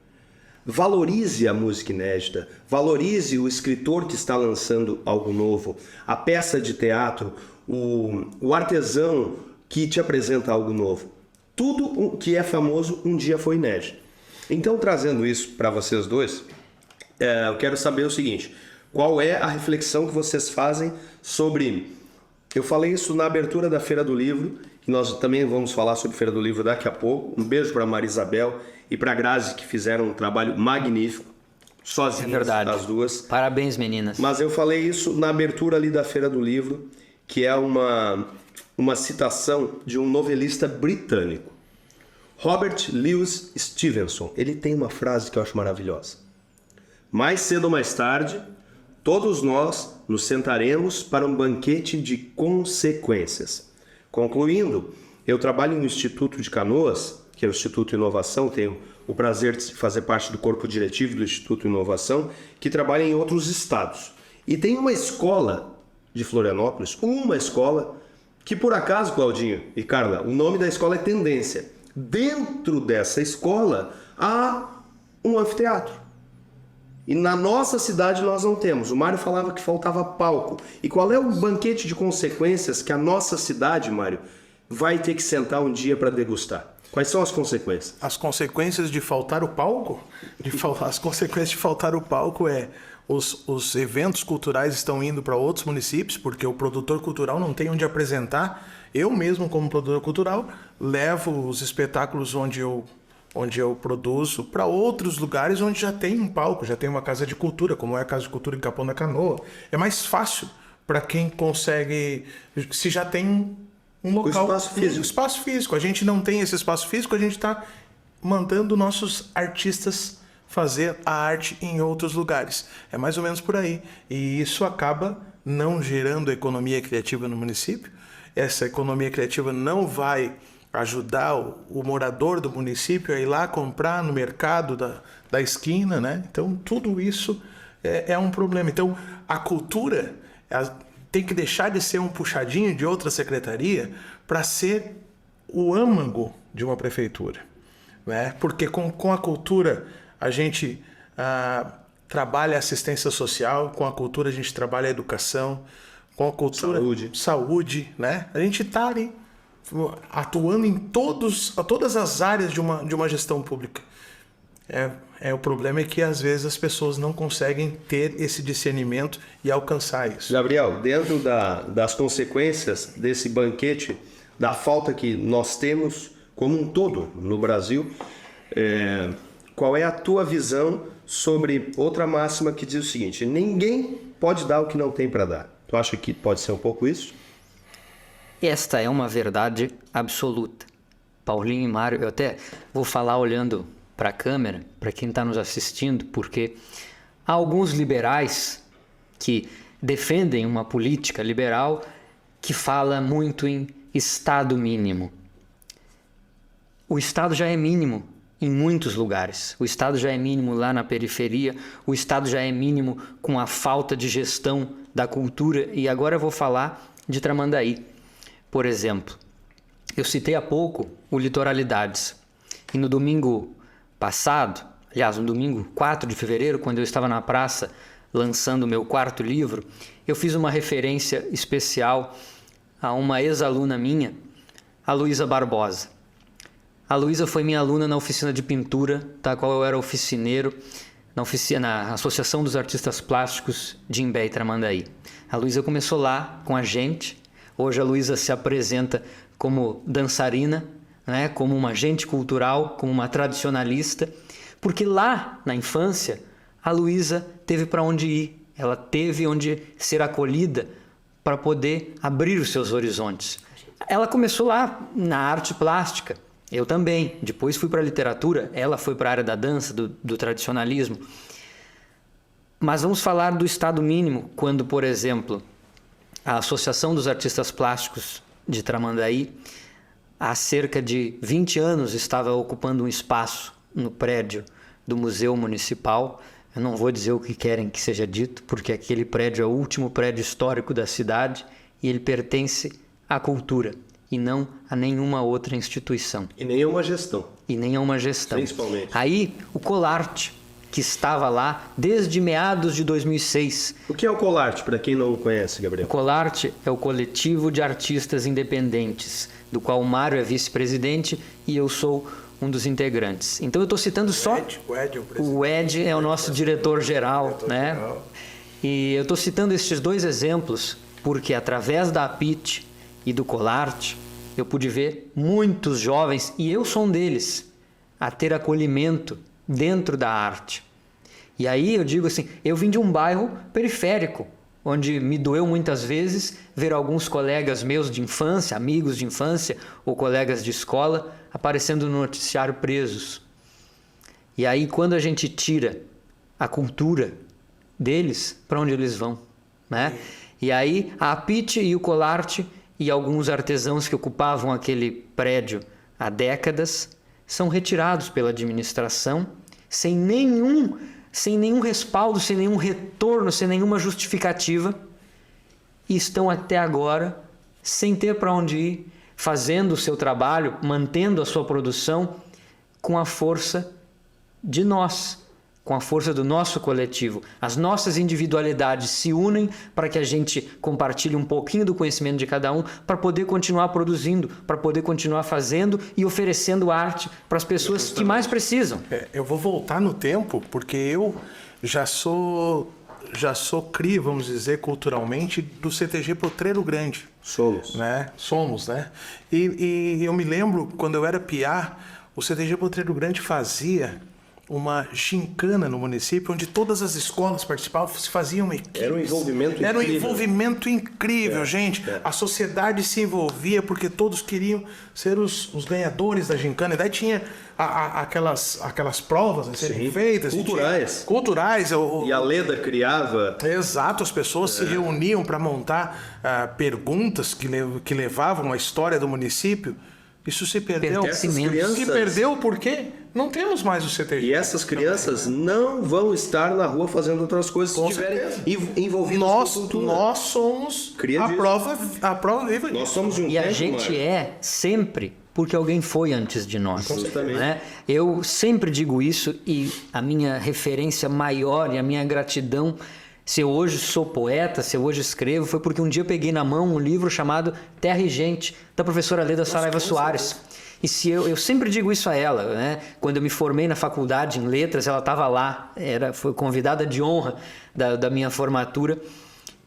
S1: Valorize a música inédita, valorize o escritor que está lançando algo novo, a peça de teatro, o artesão que te apresenta algo novo. Tudo que é famoso um dia foi inédito. Então, trazendo isso para vocês dois, eu quero saber o seguinte: qual é a reflexão que vocês fazem sobre... Eu falei isso na abertura da Feira do Livro, e nós também vamos falar sobre Feira do Livro daqui a pouco. Um beijo para a Marisabel e para a Grazi, que fizeram um trabalho magnífico, sozinhas,
S2: verdade.
S1: as duas.
S2: Parabéns, meninas.
S1: Mas eu falei isso na abertura ali da Feira do Livro, que é uma citação de um novelista britânico, Robert Louis Stevenson. Ele tem uma frase que eu acho maravilhosa: mais cedo ou mais tarde, todos nós nos sentaremos para um banquete de consequências. Concluindo, eu trabalho no Instituto de Canoas, que é o Instituto de Inovação, tenho o prazer de fazer parte do corpo diretivo do Instituto de Inovação, que trabalha em outros estados. E tem uma escola de Florianópolis, uma escola que, por acaso, Claudinho e Carla, o nome da escola é Tendência. Dentro dessa escola há um anfiteatro. E na nossa cidade nós não temos. O Mário falava que faltava palco. E qual é o banquete de consequências que a nossa cidade, Mário, vai ter que sentar um dia para degustar? Quais são as consequências?
S3: As consequências de faltar o palco? As consequências de faltar o palco os eventos culturais estão indo para outros municípios, porque o produtor cultural não tem onde apresentar. Eu mesmo, como produtor cultural, levo os espetáculos onde eu produzo para outros lugares onde já tem um palco, já tem uma casa de cultura, como é a Casa de Cultura em Capão da Canoa. É mais fácil para quem consegue, se já tem um local.
S1: O espaço físico.
S3: Espaço físico. A gente não tem esse espaço físico, a gente está mandando nossos artistas fazer a arte em outros lugares. É mais ou menos por aí. E isso acaba não gerando economia criativa no município. Essa economia criativa não vai ajudar o morador do município a ir lá comprar no mercado da esquina, né? Então, tudo isso é um problema. Então, a cultura tem que deixar de ser um puxadinho de outra secretaria para ser o âmago de uma prefeitura, né? Porque com a cultura a gente trabalha a assistência social, com a cultura a gente trabalha a educação, com a cultura, saúde, né? A gente está ali atuando em todas as áreas de uma gestão pública. O problema é que às vezes as pessoas não conseguem ter esse discernimento e alcançar isso.
S1: Gabriel, dentro das consequências desse banquete, da falta que nós temos como um todo no Brasil, qual é a tua visão sobre outra máxima que diz o seguinte: ninguém pode dar o que não tem para dar? Tu acha que pode ser um pouco isso?
S2: Esta é uma verdade absoluta. Paulinho e Mário, eu até vou falar olhando para a câmera, para quem está nos assistindo, porque há alguns liberais que defendem uma política liberal que fala muito em Estado mínimo. O Estado já é mínimo em muitos lugares. O Estado já é mínimo lá na periferia, o Estado já é mínimo com a falta de gestão da cultura. E agora eu vou falar de Tramandaí. Por exemplo, eu citei há pouco o Litoralidades. E no domingo passado, aliás, no domingo 4 de fevereiro, quando eu estava na praça lançando o meu 4º livro, eu fiz uma referência especial a uma ex-aluna minha, a Luísa Barbosa. A Luísa foi minha aluna na oficina de pintura, da qual eu era oficineiro, na Associação dos Artistas Plásticos de Imbé e Tramandaí. A Luísa começou lá com a gente. Hoje a Luísa se apresenta como dançarina, né, como uma agente cultural, como uma tradicionalista, porque lá na infância a Luísa teve para onde ir, ela teve onde ser acolhida para poder abrir os seus horizontes. Ela começou lá na arte plástica, eu também, depois fui para a literatura, ela foi para a área da dança, do tradicionalismo. Mas vamos falar do Estado mínimo, quando, por exemplo, a Associação dos Artistas Plásticos de Tramandaí, há cerca de 20 anos, estava ocupando um espaço no prédio do Museu Municipal. Eu não vou dizer o que querem que seja dito, porque aquele prédio é o último prédio histórico da cidade e ele pertence à cultura e não a nenhuma outra instituição.
S1: E nem a uma gestão.
S2: E nem a uma gestão.
S1: Principalmente.
S2: Aí, o Colarte, que estava lá desde meados de 2006.
S1: O que é o Colarte, para quem não conhece, Gabriel?
S2: O Colarte é o coletivo de artistas independentes, do qual o Mário é vice-presidente e eu sou um dos integrantes. Então eu estou citando só... O Ed é o nosso diretor-geral, né? E eu estou citando estes dois exemplos porque através da APIT e do Colarte eu pude ver muitos jovens, e eu sou um deles, a ter acolhimento dentro da arte. E aí eu digo assim, eu vim de um bairro periférico, onde me doeu muitas vezes ver alguns colegas meus de infância, amigos de infância ou colegas de escola aparecendo no noticiário presos. E aí quando a gente tira a cultura deles, para onde eles vão, né? E aí a APIT e o Colarte e alguns artesãos que ocupavam aquele prédio há décadas são retirados pela administração sem nenhum respaldo, sem nenhum retorno, sem nenhuma justificativa, e estão até agora sem ter para onde ir, fazendo o seu trabalho, mantendo a sua produção com a força de nós, com a força do nosso coletivo. As nossas individualidades se unem para que a gente compartilhe um pouquinho do conhecimento de cada um, para poder continuar produzindo, para poder continuar fazendo e oferecendo arte para as pessoas que mais precisam.
S3: Eu vou voltar no tempo, porque eu já sou CRI, vamos dizer, culturalmente, do CTG Potreiro Grande.
S1: Somos.
S3: Né? Somos, né? E eu me lembro, quando eu era piá, o CTG Potreiro Grande fazia uma gincana no município, onde todas as escolas participavam, se faziam equipes.
S1: Era um envolvimento incrível.
S3: Era um envolvimento incrível, gente. A sociedade se envolvia porque todos queriam ser os ganhadores da gincana. E daí tinha aquelas provas a serem feitas.
S1: Culturais.
S3: Culturais.
S1: E a Leda criava...
S3: Exato, as pessoas se reuniam para montar perguntas que levavam a história do município. Isso se perdeu. Se perdeu por quê? Não temos mais o CTG.
S1: E essas crianças não vão estar na rua fazendo outras coisas se estiverem envolvidas com cultura.
S3: Nós somos a prova viva.
S1: Nós somos de um
S2: tempo, a gente é sempre porque alguém foi antes de nós. Né? Eu sempre digo isso, e a minha referência maior e a minha gratidão Se eu hoje sou poeta, se eu hoje escrevo, foi porque um dia eu peguei na mão um livro chamado Terra e Gente, da professora Leda Saraiva Soares. E se eu sempre digo isso a ela, né? Quando eu me formei na faculdade em letras, ela estava lá, foi convidada de honra da minha formatura.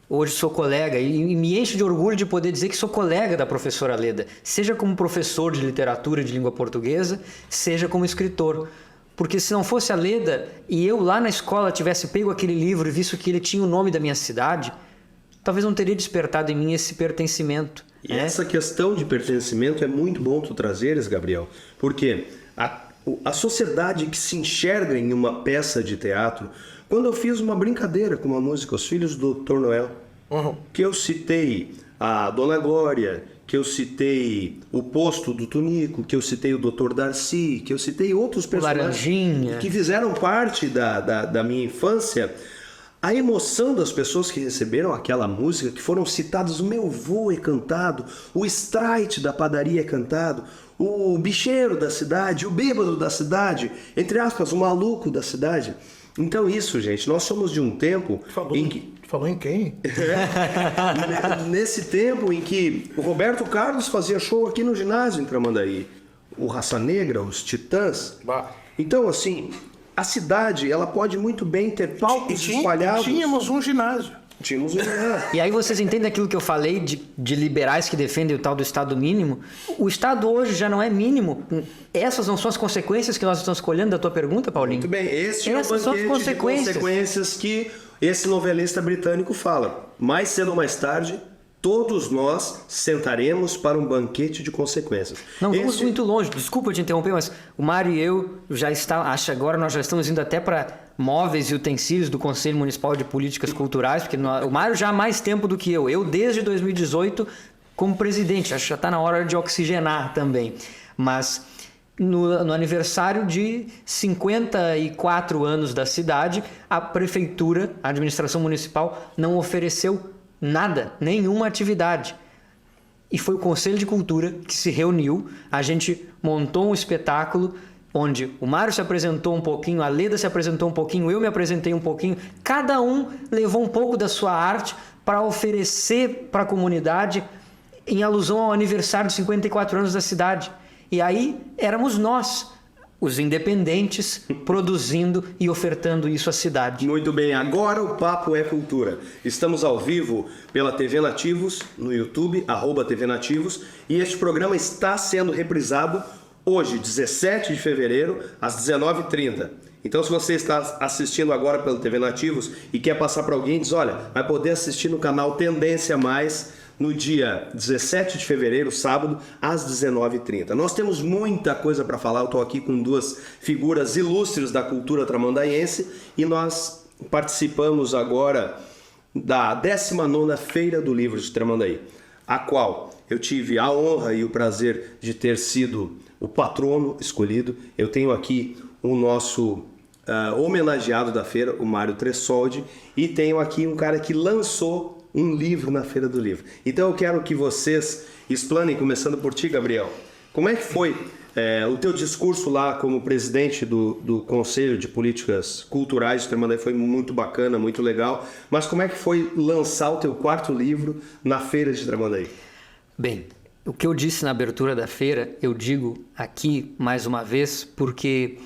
S2: Hoje sou colega e me encho de orgulho de poder dizer que sou colega da professora Leda, seja como professor de literatura e de língua portuguesa, seja como escritor. Porque se não fosse a Leda e eu lá na escola tivesse pego aquele livro e visto que ele tinha o nome da minha cidade, talvez não teria despertado em mim esse pertencimento.
S1: E essa questão de pertencimento é muito bom tu trazeres, Gabriel, porque a sociedade que se enxerga em uma peça de teatro, quando eu fiz uma brincadeira com uma música, Os Filhos do Dr. Noel, que eu citei a Dona Glória, que eu citei o Posto do Tunico, que eu citei o Dr. Darcy, que eu citei outros personagens
S2: Laranjinha,
S1: que fizeram parte da minha infância. A emoção das pessoas que receberam aquela música, que foram citados, o meu vô é cantado, o Strike da padaria é cantado, o bicheiro da cidade, o bêbado da cidade, entre aspas, o maluco da cidade. Então isso, gente, nós somos de um tempo em que...
S3: Falou em quem?
S1: Nesse tempo em que o Roberto Carlos fazia show aqui no ginásio em Tramandaí, o Raça Negra, os Titãs.
S3: Bah.
S1: Então, assim, a cidade, ela pode muito bem ter palcos espalhados.
S3: Tínhamos um ginásio.
S1: Tínhamos um ginásio.
S2: E aí vocês entendem aquilo que eu falei de liberais que defendem o tal do Estado mínimo? O Estado hoje já não é mínimo. Essas não são as consequências que nós estamos colhendo da tua pergunta, Paulinho?
S1: Muito bem, esse é o
S2: Essas são as
S1: banquete de consequências que esse novelista britânico fala. Mais cedo ou mais tarde, todos nós sentaremos para um banquete de consequências.
S2: Não vamos muito longe, desculpa te interromper, mas o Mário e eu acho agora nós já estamos indo até para móveis e utensílios do Conselho Municipal de Políticas Culturais, porque o Mário já há mais tempo do que eu desde 2018 como presidente, acho que já está na hora de oxigenar também, mas no aniversário de 54 anos da cidade, a prefeitura, a administração municipal não ofereceu nada, nenhuma atividade. E foi o Conselho de Cultura que se reuniu, a gente montou um espetáculo onde o Mário se apresentou um pouquinho, a Leda se apresentou um pouquinho, eu me apresentei um pouquinho, cada um levou um pouco da sua arte para oferecer para a comunidade em alusão ao aniversário de 54 anos da cidade. E aí éramos nós, os independentes, produzindo e ofertando isso à cidade.
S1: Muito bem, agora o Papo é Cultura. Estamos ao vivo pela TV Nativos, no YouTube, @TV Nativos, e este programa está sendo reprisado hoje, 17 de fevereiro, às 19h30. Então, se você está assistindo agora pela TV Nativos e quer passar para alguém, diz, olha, vai poder assistir no canal Tendência Mais, no dia 17 de fevereiro, sábado, às 19h30. Nós temos muita coisa para falar, eu estou aqui com duas figuras ilustres da cultura tramandaense e nós participamos agora da 19ª Feira do Livro de Tramandaí, a qual eu tive a honra e o prazer de ter sido o patrono escolhido. Eu tenho aqui o nosso homenageado da feira, o Mário Tressoldi, e tenho aqui um cara que lançou um livro na Feira do Livro. Então eu quero que vocês explanem, começando por ti, Gabriel, como é que foi o teu discurso lá como presidente do Conselho de Políticas Culturais de Tramandaí. Foi muito bacana, muito legal, mas como é que foi lançar o teu 4º livro na Feira de Tramandaí?
S2: Bem, o que eu disse na abertura da feira, eu digo aqui mais uma vez, porque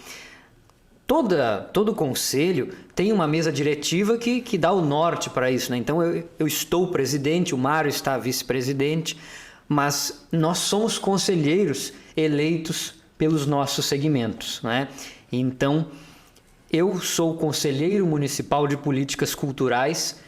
S2: todo conselho tem uma mesa diretiva que dá o norte para isso, né? Então eu estou presidente, o Mário está vice-presidente, mas nós somos conselheiros eleitos pelos nossos segmentos, né? Então eu sou conselheiro municipal de políticas culturais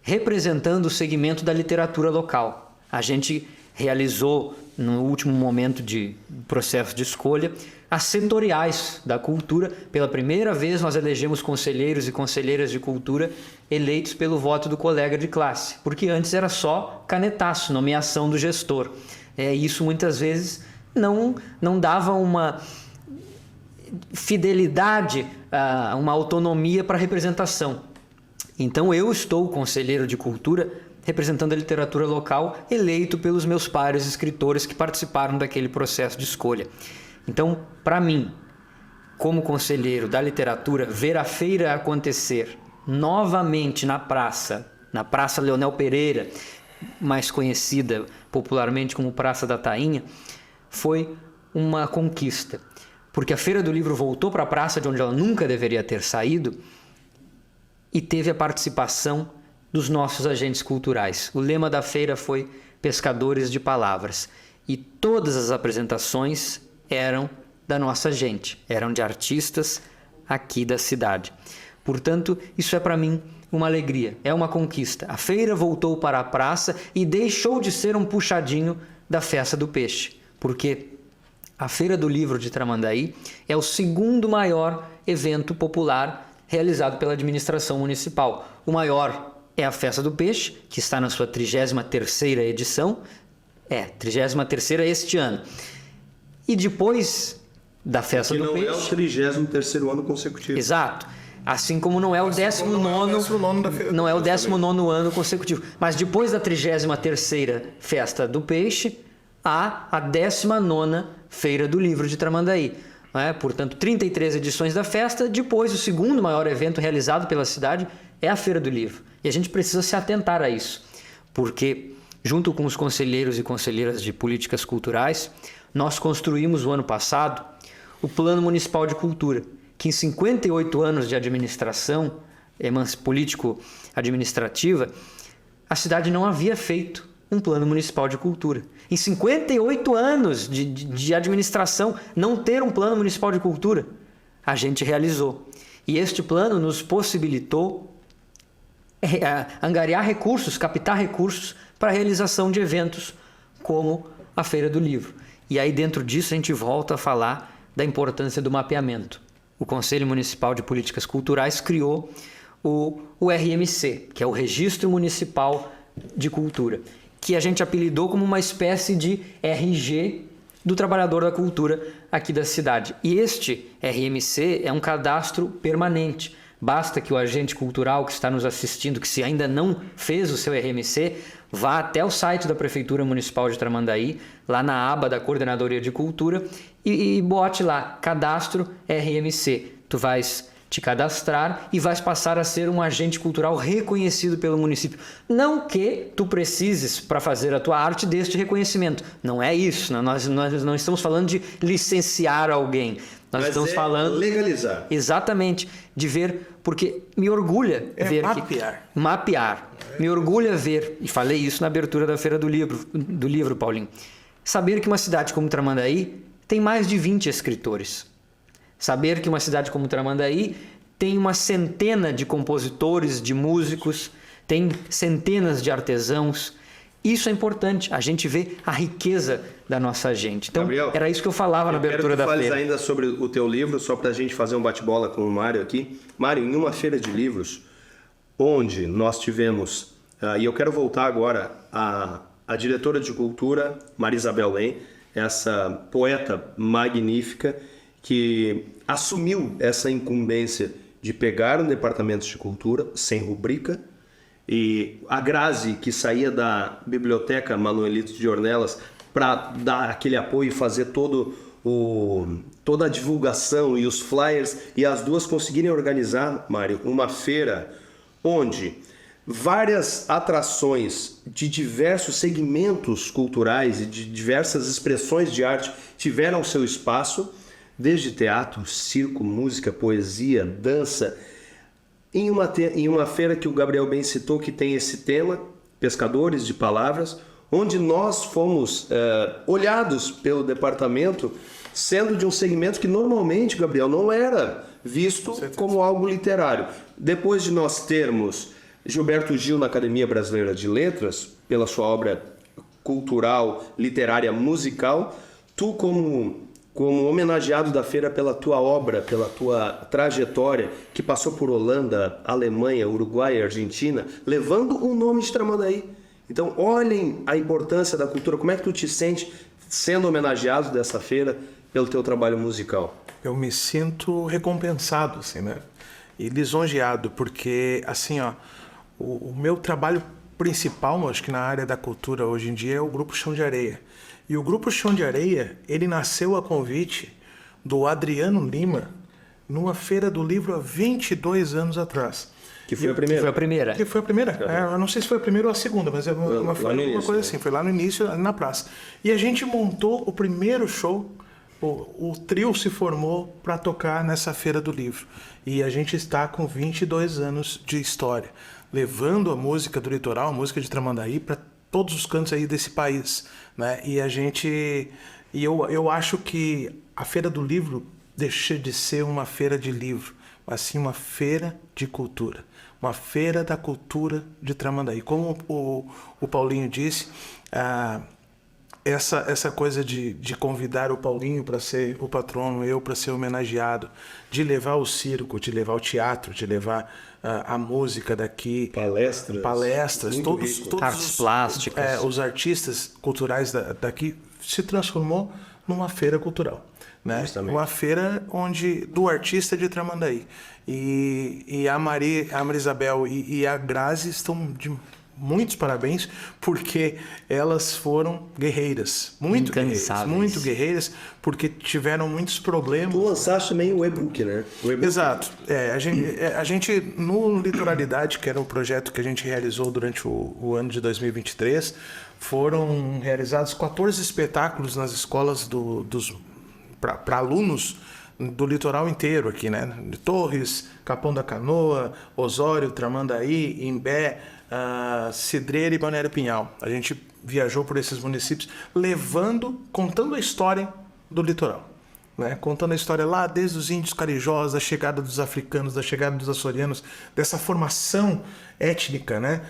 S2: representando o segmento da literatura local. A gente realizou no último momento de processo de escolha as setoriais da cultura. Pela primeira vez nós elegemos conselheiros e conselheiras de cultura eleitos pelo voto do colega de classe, porque antes era só canetaço, nomeação do gestor. Isso muitas vezes não dava uma fidelidade, uma autonomia para a representação. Então eu estou conselheiro de cultura representando a literatura local, eleito pelos meus pares escritores que participaram daquele processo de escolha. Então, para mim, como conselheiro da literatura, ver a feira acontecer novamente na Praça Leonel Pereira, mais conhecida popularmente como Praça da Tainha, foi uma conquista. Porque a Feira do Livro voltou para a praça de onde ela nunca deveria ter saído e teve a participação dos nossos agentes culturais. O lema da feira foi Pescadores de Palavras. E todas as apresentações eram da nossa gente, eram de artistas aqui da cidade. Portanto, isso é para mim uma alegria, é uma conquista. A feira voltou para a praça e deixou de ser um puxadinho da Festa do Peixe, porque a Feira do Livro de Tramandaí é o segundo maior evento popular realizado pela administração municipal. O maior é a Festa do Peixe, que está na sua 33ª edição, 33ª este ano. E depois da Festa do Peixe...
S1: não é o 33º ano consecutivo.
S2: Exato. Assim como não é o 19º ano consecutivo. Mas depois da 33ª Festa do Peixe, há a 19ª Feira do Livro de Tramandaí. Portanto, 33 edições da festa. Depois, o segundo maior evento realizado pela cidade é a Feira do Livro. E a gente precisa se atentar a isso, porque, junto com os conselheiros e conselheiras de políticas culturais, nós construímos o ano passado o Plano Municipal de Cultura, que em 58 anos de administração político-administrativa, a cidade não havia feito um Plano Municipal de Cultura. Em 58 anos de administração, não ter um Plano Municipal de Cultura, a gente realizou. E este plano nos possibilitou angariar recursos, captar recursos para a realização de eventos como a Feira do Livro. E aí, dentro disso, a gente volta a falar da importância do mapeamento. O Conselho Municipal de Políticas Culturais criou o RMC, que é o Registro Municipal de Cultura, que a gente apelidou como uma espécie de RG do trabalhador da cultura aqui da cidade. E este RMC é um cadastro permanente. Basta que o agente cultural que está nos assistindo, que se ainda não fez o seu RMC, vá até o site da Prefeitura Municipal de Tramandaí, lá na aba da Coordenadoria de Cultura, e bote lá, Cadastro RMC. Tu vais te cadastrar e vais passar a ser um agente cultural reconhecido pelo município. Não que tu precises, para fazer a tua arte, deste reconhecimento. Não é isso. Nós não estamos falando de licenciar alguém. Nós estamos falando...
S1: legalizar.
S2: Exatamente. De ver, porque me orgulha ver... Mapear. Me orgulha ver, e falei isso na abertura da Feira do Livro, Paulinho, saber que uma cidade como Tramandaí tem mais de 20 escritores. Saber que uma cidade como Tramandaí tem uma centena de compositores, de músicos, tem centenas de artesãos. Isso é importante, a gente vê a riqueza da nossa gente. Então, Gabriel, era isso que eu falava na abertura da feira.
S1: Eu quero que fales ainda sobre o teu livro, só para a gente fazer um bate-bola com o Mário aqui. Mário, em uma feira de livros, onde nós tivemos, e eu quero voltar agora à diretora de cultura, Maria Isabel Lem, essa poeta magnífica, que assumiu essa incumbência de pegar um departamento de cultura sem rubrica, e a Grazi, que saía da Biblioteca Manuelito de Ornelas para dar aquele apoio e fazer toda a divulgação e os flyers, e as duas conseguirem organizar, Mário, uma feira onde várias atrações de diversos segmentos culturais e de diversas expressões de arte tiveram seu espaço, desde teatro, circo, música, poesia, dança, em uma feira que o Gabriel bem citou, que tem esse tema, Pescadores de Palavras, onde nós fomos olhados pelo departamento, sendo de um segmento que normalmente, Gabriel, não era visto como algo literário. Depois de nós termos Gilberto Gil na Academia Brasileira de Letras, pela sua obra cultural, literária, musical, tu como homenageado da feira pela tua obra, pela tua trajetória, que passou por Holanda, Alemanha, Uruguai e Argentina, levando o nome de Tramandaí. Então, olhem a importância da cultura. Como é que tu te sente sendo homenageado dessa feira pelo teu trabalho musical?
S3: Eu me sinto recompensado, assim, né? E lisonjeado, porque, assim, ó, o meu trabalho principal, acho que na área da cultura hoje em dia, é o Grupo Chão de Areia. E o Grupo Chão de Areia, ele nasceu a convite do Adriano Lima, numa feira do livro há 22 anos atrás.
S1: Que foi a primeira.
S2: Foi a primeira.
S3: Que foi a primeira. Eu não sei se foi a primeira ou a segunda, mas foi uma
S1: início,
S3: coisa assim. Foi lá no início, na praça. E a gente montou o primeiro show. O trio se formou para tocar nessa feira do livro. E a gente está com 22 anos de história, levando a música do litoral, a música de Tramandaí, para todos os cantos aí desse país, né? Eu acho que a feira do livro deixa de ser uma feira de livro, mas sim uma feira de cultura, uma feira da cultura de Tramandaí. Como o Paulinho disse, essa coisa de convidar o Paulinho para ser o patrono, eu para ser homenageado, de levar o circo, de levar o teatro, de levar a música daqui, palestras, todos
S2: artes plásticas,
S3: os artistas culturais daqui, se transformou numa feira cultural, né? Uma feira do artista de Tramandaí. E a Maria Isabel e a Grazi estão de muitos parabéns, porque elas foram guerreiras, muito guerreiras, porque tiveram muitos problemas.
S1: Tu lançaste também o e-book, né?
S3: Exato. A gente, no Litoralidade, que era um projeto que a gente realizou durante o ano de 2023, foram realizados 14 espetáculos nas escolas para alunos do litoral inteiro aqui, né? De Torres, Capão da Canoa, Osório, Tramandaí, Imbé, Cidreira e Balneário Pinhal. A gente viajou por esses municípios contando a história do litoral, né? Contando a história lá desde os índios carijós, da chegada dos africanos, da chegada dos açorianos, dessa formação étnica, né?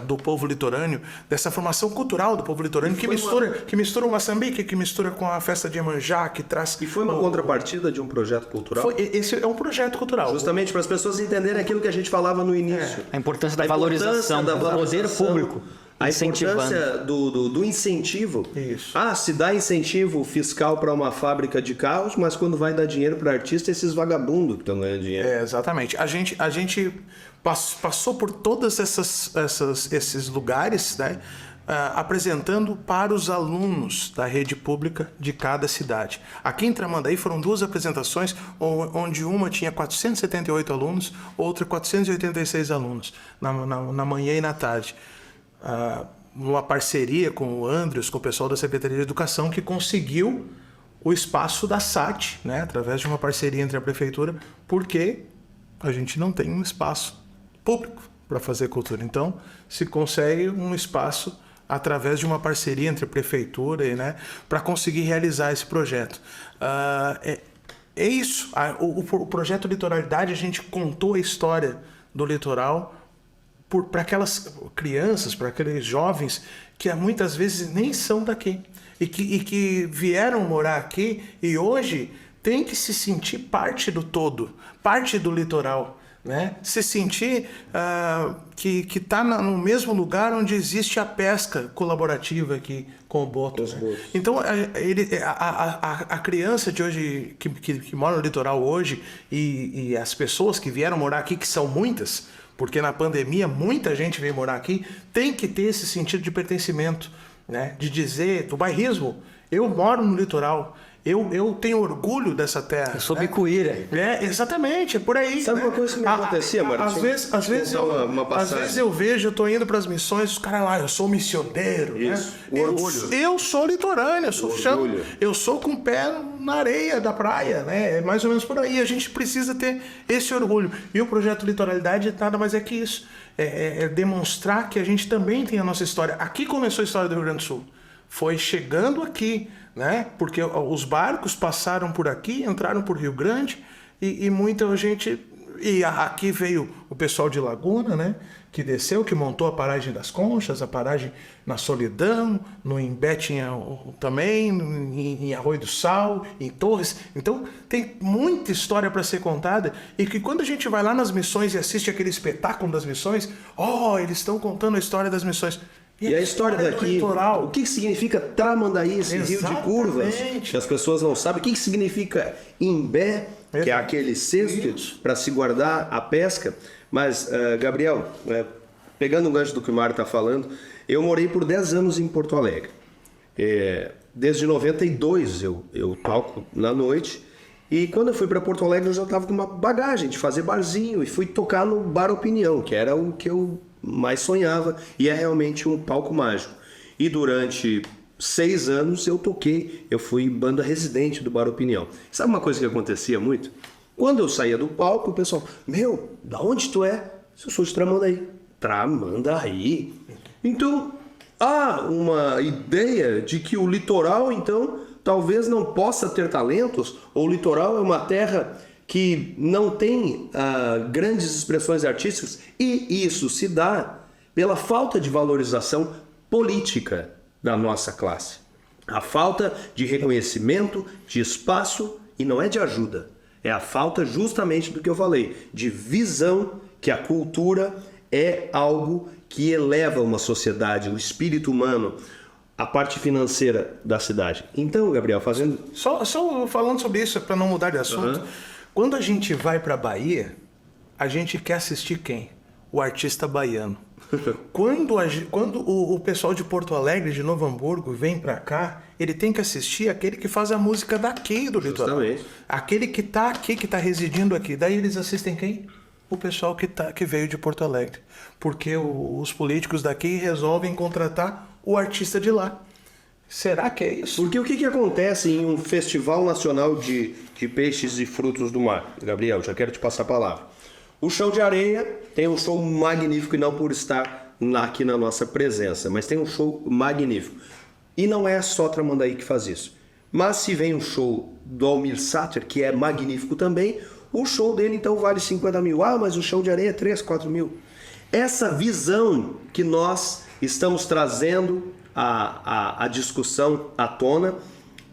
S3: Do povo litorâneo, dessa formação cultural do povo litorâneo que mistura o Moçambique, que mistura com a festa de Iemanjá, que traz...
S1: E foi uma contrapartida de um projeto cultural?
S3: Esse é um projeto cultural.
S1: Justamente para as pessoas entenderem aquilo que a gente falava no início.
S2: A importância da valorização do poder público.
S1: A importância do incentivo.
S3: Isso.
S1: Se dá incentivo fiscal para uma fábrica de carros, mas quando vai dar dinheiro para artista, esses vagabundos que estão ganhando dinheiro.
S3: Exatamente. A gente passou por todos esses lugares, né? Apresentando para os alunos da rede pública de cada cidade. Aqui em Tramandaí foram 2 apresentações, onde uma tinha 478 alunos, outra 486 alunos, na manhã e na tarde. Uma parceria com o Andrews, com o pessoal da Secretaria de Educação, que conseguiu o espaço da SAT, né, através de uma parceria entre a Prefeitura, porque a gente não tem um espaço público para fazer cultura. Então, se consegue um espaço através de uma parceria entre a Prefeitura, né, para conseguir realizar esse projeto. É isso. O projeto Litoralidade, a gente contou a história do litoral para aquelas crianças, para aqueles jovens que muitas vezes nem são daqui e que vieram morar aqui e hoje tem que se sentir parte do todo, parte do litoral, né? Se sentir que está no mesmo lugar onde existe a pesca colaborativa aqui com o boto. Né? Então a criança de hoje que mora no litoral hoje e as pessoas que vieram morar aqui, que são muitas, porque na pandemia muita gente veio morar aqui, tem que ter esse sentido de pertencimento, né? De dizer, do bairrismo, eu moro no litoral, eu tenho orgulho dessa terra.
S2: Eu sou bicuíra.
S3: Exatamente, é por aí.
S1: Sabe uma coisa que me acontecia, Martim?
S3: Às vezes eu vejo, eu tô indo para as missões, os caras lá, eu sou missioneiro.
S1: Isso,
S3: né?
S1: o orgulho.
S3: Eu sou litorâneo, eu sou com o pé na areia da praia, né? É mais ou menos por aí. A gente precisa ter esse orgulho. E o projeto Litoralidade nada mais é que isso. É demonstrar que a gente também tem a nossa história. Aqui começou a história do Rio Grande do Sul. Foi chegando aqui, né? Porque os barcos passaram por aqui, entraram por Rio Grande e muita gente... E aqui veio o pessoal de Laguna, né? Que desceu, que montou a paragem das Conchas, a paragem na Solidão, no Imbé tinha também, em Arroio do Sal, em Torres. Então tem muita história para ser contada e que quando a gente vai lá nas missões e assiste aquele espetáculo das missões, eles estão contando a história das missões.
S1: E a história daqui, o que significa Tramandaí, esse rio de curvas, que as pessoas não sabem, o que significa Imbé, que é aquele cesto para se guardar a pesca. Mas, Gabriel, pegando o gancho do que o Mário está falando, eu morei por 10 anos em Porto Alegre. Desde 92 eu toco na noite E quando eu fui para Porto Alegre, eu já estava com uma bagagem de fazer barzinho e fui tocar no Bar Opinião, que era o que eu mais sonhava e é realmente um palco mágico. E durante 6 anos eu fui banda residente do Bar Opinião. Sabe uma coisa que acontecia muito? Quando eu saía do palco, o pessoal, meu, da onde tu é? Eu sou de Tramandaí. Tramandaí? Então, há uma ideia de que o litoral, então, talvez não possa ter talentos, ou o litoral é uma terra que não tem grandes expressões artísticas, e isso se dá pela falta de valorização política da nossa classe. A falta de reconhecimento, de espaço, e não é de ajuda, é a falta justamente do que eu falei, de visão que a cultura é algo que eleva uma sociedade, o espírito humano, a parte financeira da cidade. Então, Gabriel, fazendo...
S3: Só falando sobre isso, para não mudar de assunto. Quando a gente vai para Bahia, a gente quer assistir quem? O artista baiano. Quando o pessoal de Porto Alegre, de Novo Hamburgo, vem para cá, ele tem que assistir aquele que faz a música daqui do litoral.
S1: Justamente.
S3: Aquele que tá aqui, que tá residindo aqui. Daí eles assistem quem? O pessoal que veio de Porto Alegre. Porque os políticos daqui resolvem contratar o artista de lá. Será que é isso?
S1: Porque o que acontece em um festival nacional de peixes e frutos do mar? Gabriel, já quero te passar a palavra. O Chão de Areia tem um show magnífico, e não por estar aqui na nossa presença, mas tem um show magnífico. E não é só Tramandaí que faz isso. Mas se vem um show do Almir Sater, que é magnífico também, o show dele então vale 50 mil. Ah, mas o Chão de Areia é 3, 4 mil. Essa visão que nós estamos trazendo a discussão à tona.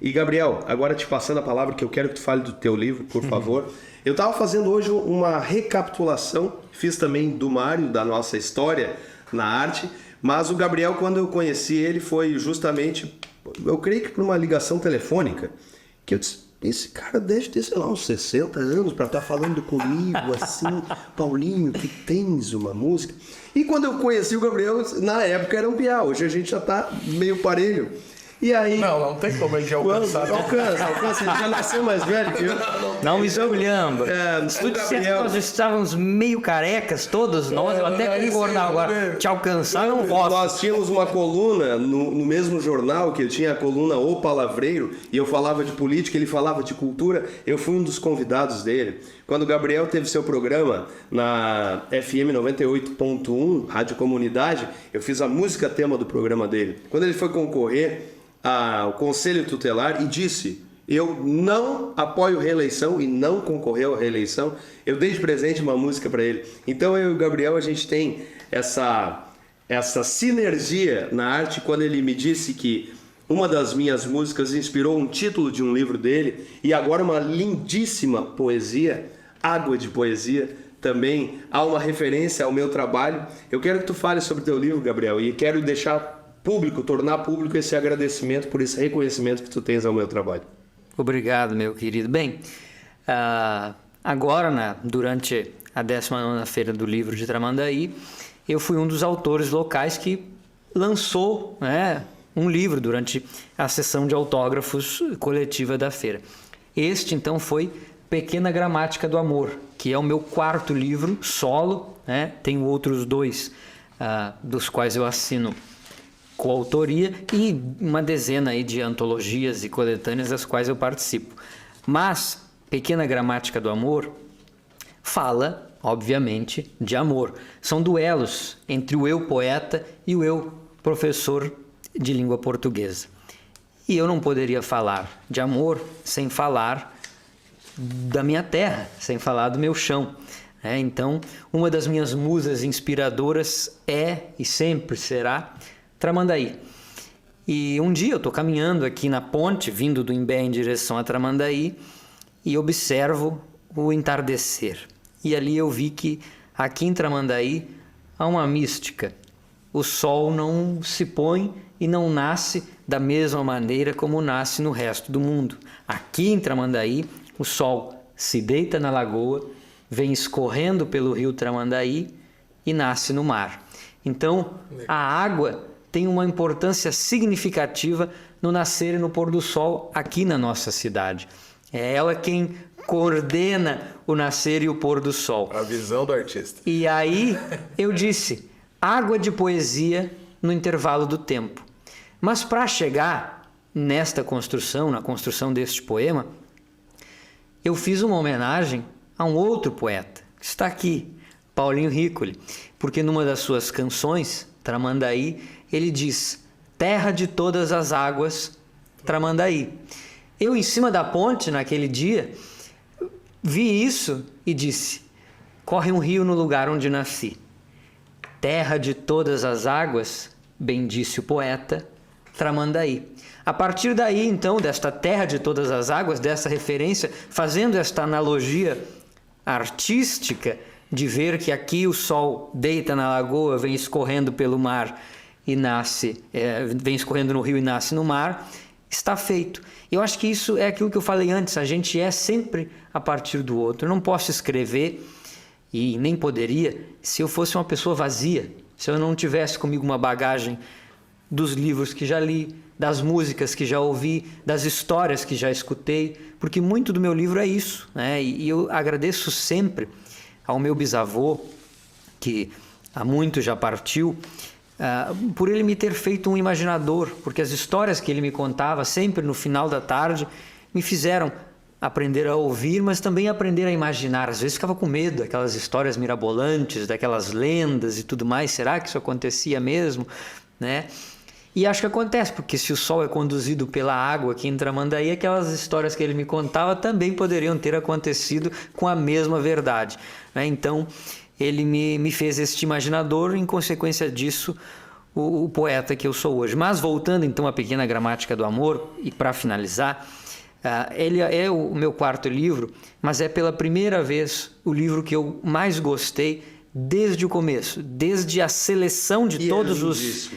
S1: E Gabriel, agora te passando a palavra, que eu quero que tu fale do teu livro, por favor. Eu estava fazendo hoje uma recapitulação, fiz também do Mário, da nossa história na arte, mas o Gabriel, quando eu conheci ele, foi justamente, eu creio que por uma ligação telefônica, que eu disse, esse cara deve ter, sei lá, uns 60 anos para estar falando comigo assim, Paulinho, que tens uma música. E quando eu conheci o Gabriel, na época era um piá, hoje a gente já está meio parelho. E aí...
S3: Não tem como a gente alcançar.
S1: Alcança, ele já nasceu mais velho que eu.
S2: Não me esculhamba. Se tu dissesse que nós estávamos meio carecas, todos nós, eu até concordar agora. Te alcançar, eu não posso.
S1: Nós tínhamos uma coluna no mesmo jornal, que eu tinha a coluna O Palavreiro, e eu falava de política, ele falava de cultura. Eu fui um dos convidados dele. Quando o Gabriel teve seu programa na FM 98.1, Rádio Comunidade, eu fiz a música tema do programa dele. Quando ele foi concorrer ao Conselho Tutelar e disse, eu não apoio reeleição, e não concorreu à reeleição, eu dei de presente uma música para ele. Então eu e o Gabriel, a gente tem essa sinergia na arte. Quando ele me disse que uma das minhas músicas inspirou um título de um livro dele, e agora uma lindíssima poesia, Água de Poesia, também há uma referência ao meu trabalho. Eu quero que tu fale sobre o teu livro, Gabriel, e quero deixar público, tornar público esse agradecimento por esse reconhecimento que tu tens ao meu trabalho.
S2: Obrigado, meu querido. Bem, agora, durante a 19ª Feira do Livro de Tramandaí, eu fui um dos autores locais que lançou um livro durante a sessão de autógrafos coletiva da feira. Este, então, foi Pequena Gramática do Amor, que é o meu 4º livro solo, tenho outros 2, dos quais eu assino coautoria, e uma dezena aí de antologias e coletâneas das quais eu participo. Mas Pequena Gramática do Amor fala, obviamente, de amor. São duelos entre o eu poeta e o eu professor de língua portuguesa. E eu não poderia falar de amor sem falar da minha terra, sem falar do meu chão. Então, uma das minhas musas inspiradoras é e sempre será Tramandaí. E um dia eu estou caminhando aqui na ponte, vindo do Imbé em direção a Tramandaí, e observo o entardecer. E ali eu vi que aqui em Tramandaí há uma mística. O sol não se põe e não nasce da mesma maneira como nasce no resto do mundo. Aqui em Tramandaí, o sol se deita na lagoa, vem escorrendo pelo rio Tramandaí e nasce no mar. Então, a água tem uma importância significativa no nascer e no pôr do sol aqui na nossa cidade. É ela quem coordena o nascer e o pôr do sol.
S3: A visão do artista.
S2: E aí eu disse, água de poesia no intervalo do tempo. Mas para chegar nesta construção, na construção deste poema, eu fiz uma homenagem a um outro poeta, que está aqui, Paulinho Ricoli, porque numa das suas canções, Tramandaí, ele diz, terra de todas as águas, Tramandaí. Eu, em cima da ponte, naquele dia, vi isso e disse, corre um rio no lugar onde nasci. Terra de todas as águas, bem disse o poeta, Tramandaí. A partir daí, então, desta terra de todas as águas, dessa referência, fazendo esta analogia artística de ver que aqui o sol deita na lagoa, vem escorrendo pelo mar e nasce, vem escorrendo no rio e nasce no mar, está feito. Eu acho que isso é aquilo que eu falei antes, a gente é sempre a partir do outro. Eu não posso escrever, e nem poderia, se eu fosse uma pessoa vazia, se eu não tivesse comigo uma bagagem dos livros que já li, das músicas que já ouvi, das histórias que já escutei, porque muito do meu livro é isso, né? E eu agradeço sempre ao meu bisavô, que há muito já partiu, por ele me ter feito um imaginador, porque as histórias que ele me contava, sempre no final da tarde, me fizeram aprender a ouvir, mas também aprender a imaginar. Às vezes ficava com medo daquelas histórias mirabolantes, daquelas lendas e tudo mais. Será que isso acontecia mesmo? Né? E acho que acontece, porque se o sol é conduzido pela água aqui em Tramandaí, aquelas histórias que ele me contava também poderiam ter acontecido com a mesma verdade. Né? Então, ele me fez este imaginador, em consequência disso, o poeta que eu sou hoje. Mas voltando então à Pequena Gramática do Amor, e para finalizar, ele é o meu quarto livro, mas é pela primeira vez o livro que eu mais gostei desde o começo, desde a seleção de todos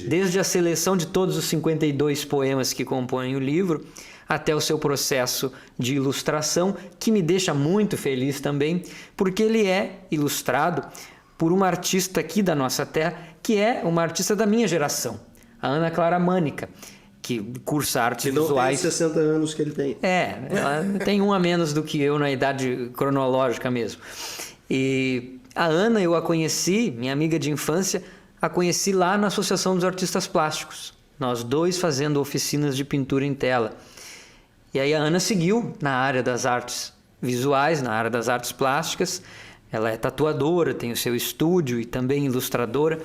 S2: desde a seleção de todos os 52 poemas que compõem o livro, até o seu processo de ilustração, que me deixa muito feliz também, porque ele é ilustrado por uma artista aqui da nossa terra, que é uma artista da minha geração, a Ana Clara Mânica, que cursa artes visuais.
S1: Tem 60 anos que ele tem.
S2: Ela tem um a menos do que eu na idade cronológica mesmo. E a Ana, eu a conheci, minha amiga de infância, a conheci lá na Associação dos Artistas Plásticos. Nós dois fazendo oficinas de pintura em tela. E aí a Ana seguiu na área das artes visuais, na área das artes plásticas. Ela é tatuadora, tem o seu estúdio e também ilustradora.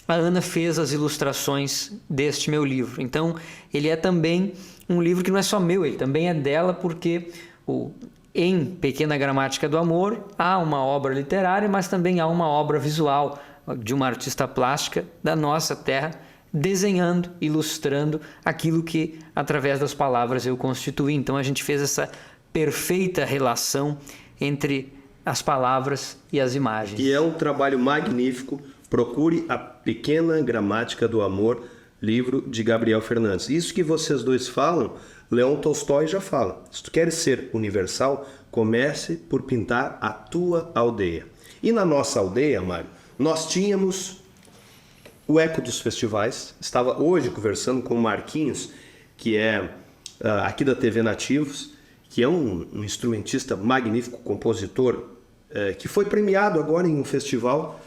S2: A Ana fez as ilustrações deste meu livro. Então, ele é também um livro que não é só meu, ele também é dela, porque em Pequena Gramática do Amor há uma obra literária, mas também há uma obra visual de uma artista plástica da nossa terra, desenhando, ilustrando aquilo que, através das palavras, eu constituí. Então, a gente fez essa perfeita relação entre as palavras e as imagens.
S1: E é um trabalho magnífico. Procure a Pequena Gramática do Amor, livro de Gabriel Fernandes. Isso que vocês dois falam, Leon Tolstói já fala. Se tu queres ser universal, comece por pintar a tua aldeia. E na nossa aldeia, Mário, nós tínhamos o eco dos festivais. Estava hoje conversando com o Marquinhos, que é aqui da TV Nativos, que é um instrumentista magnífico, compositor, que foi premiado agora em um festival,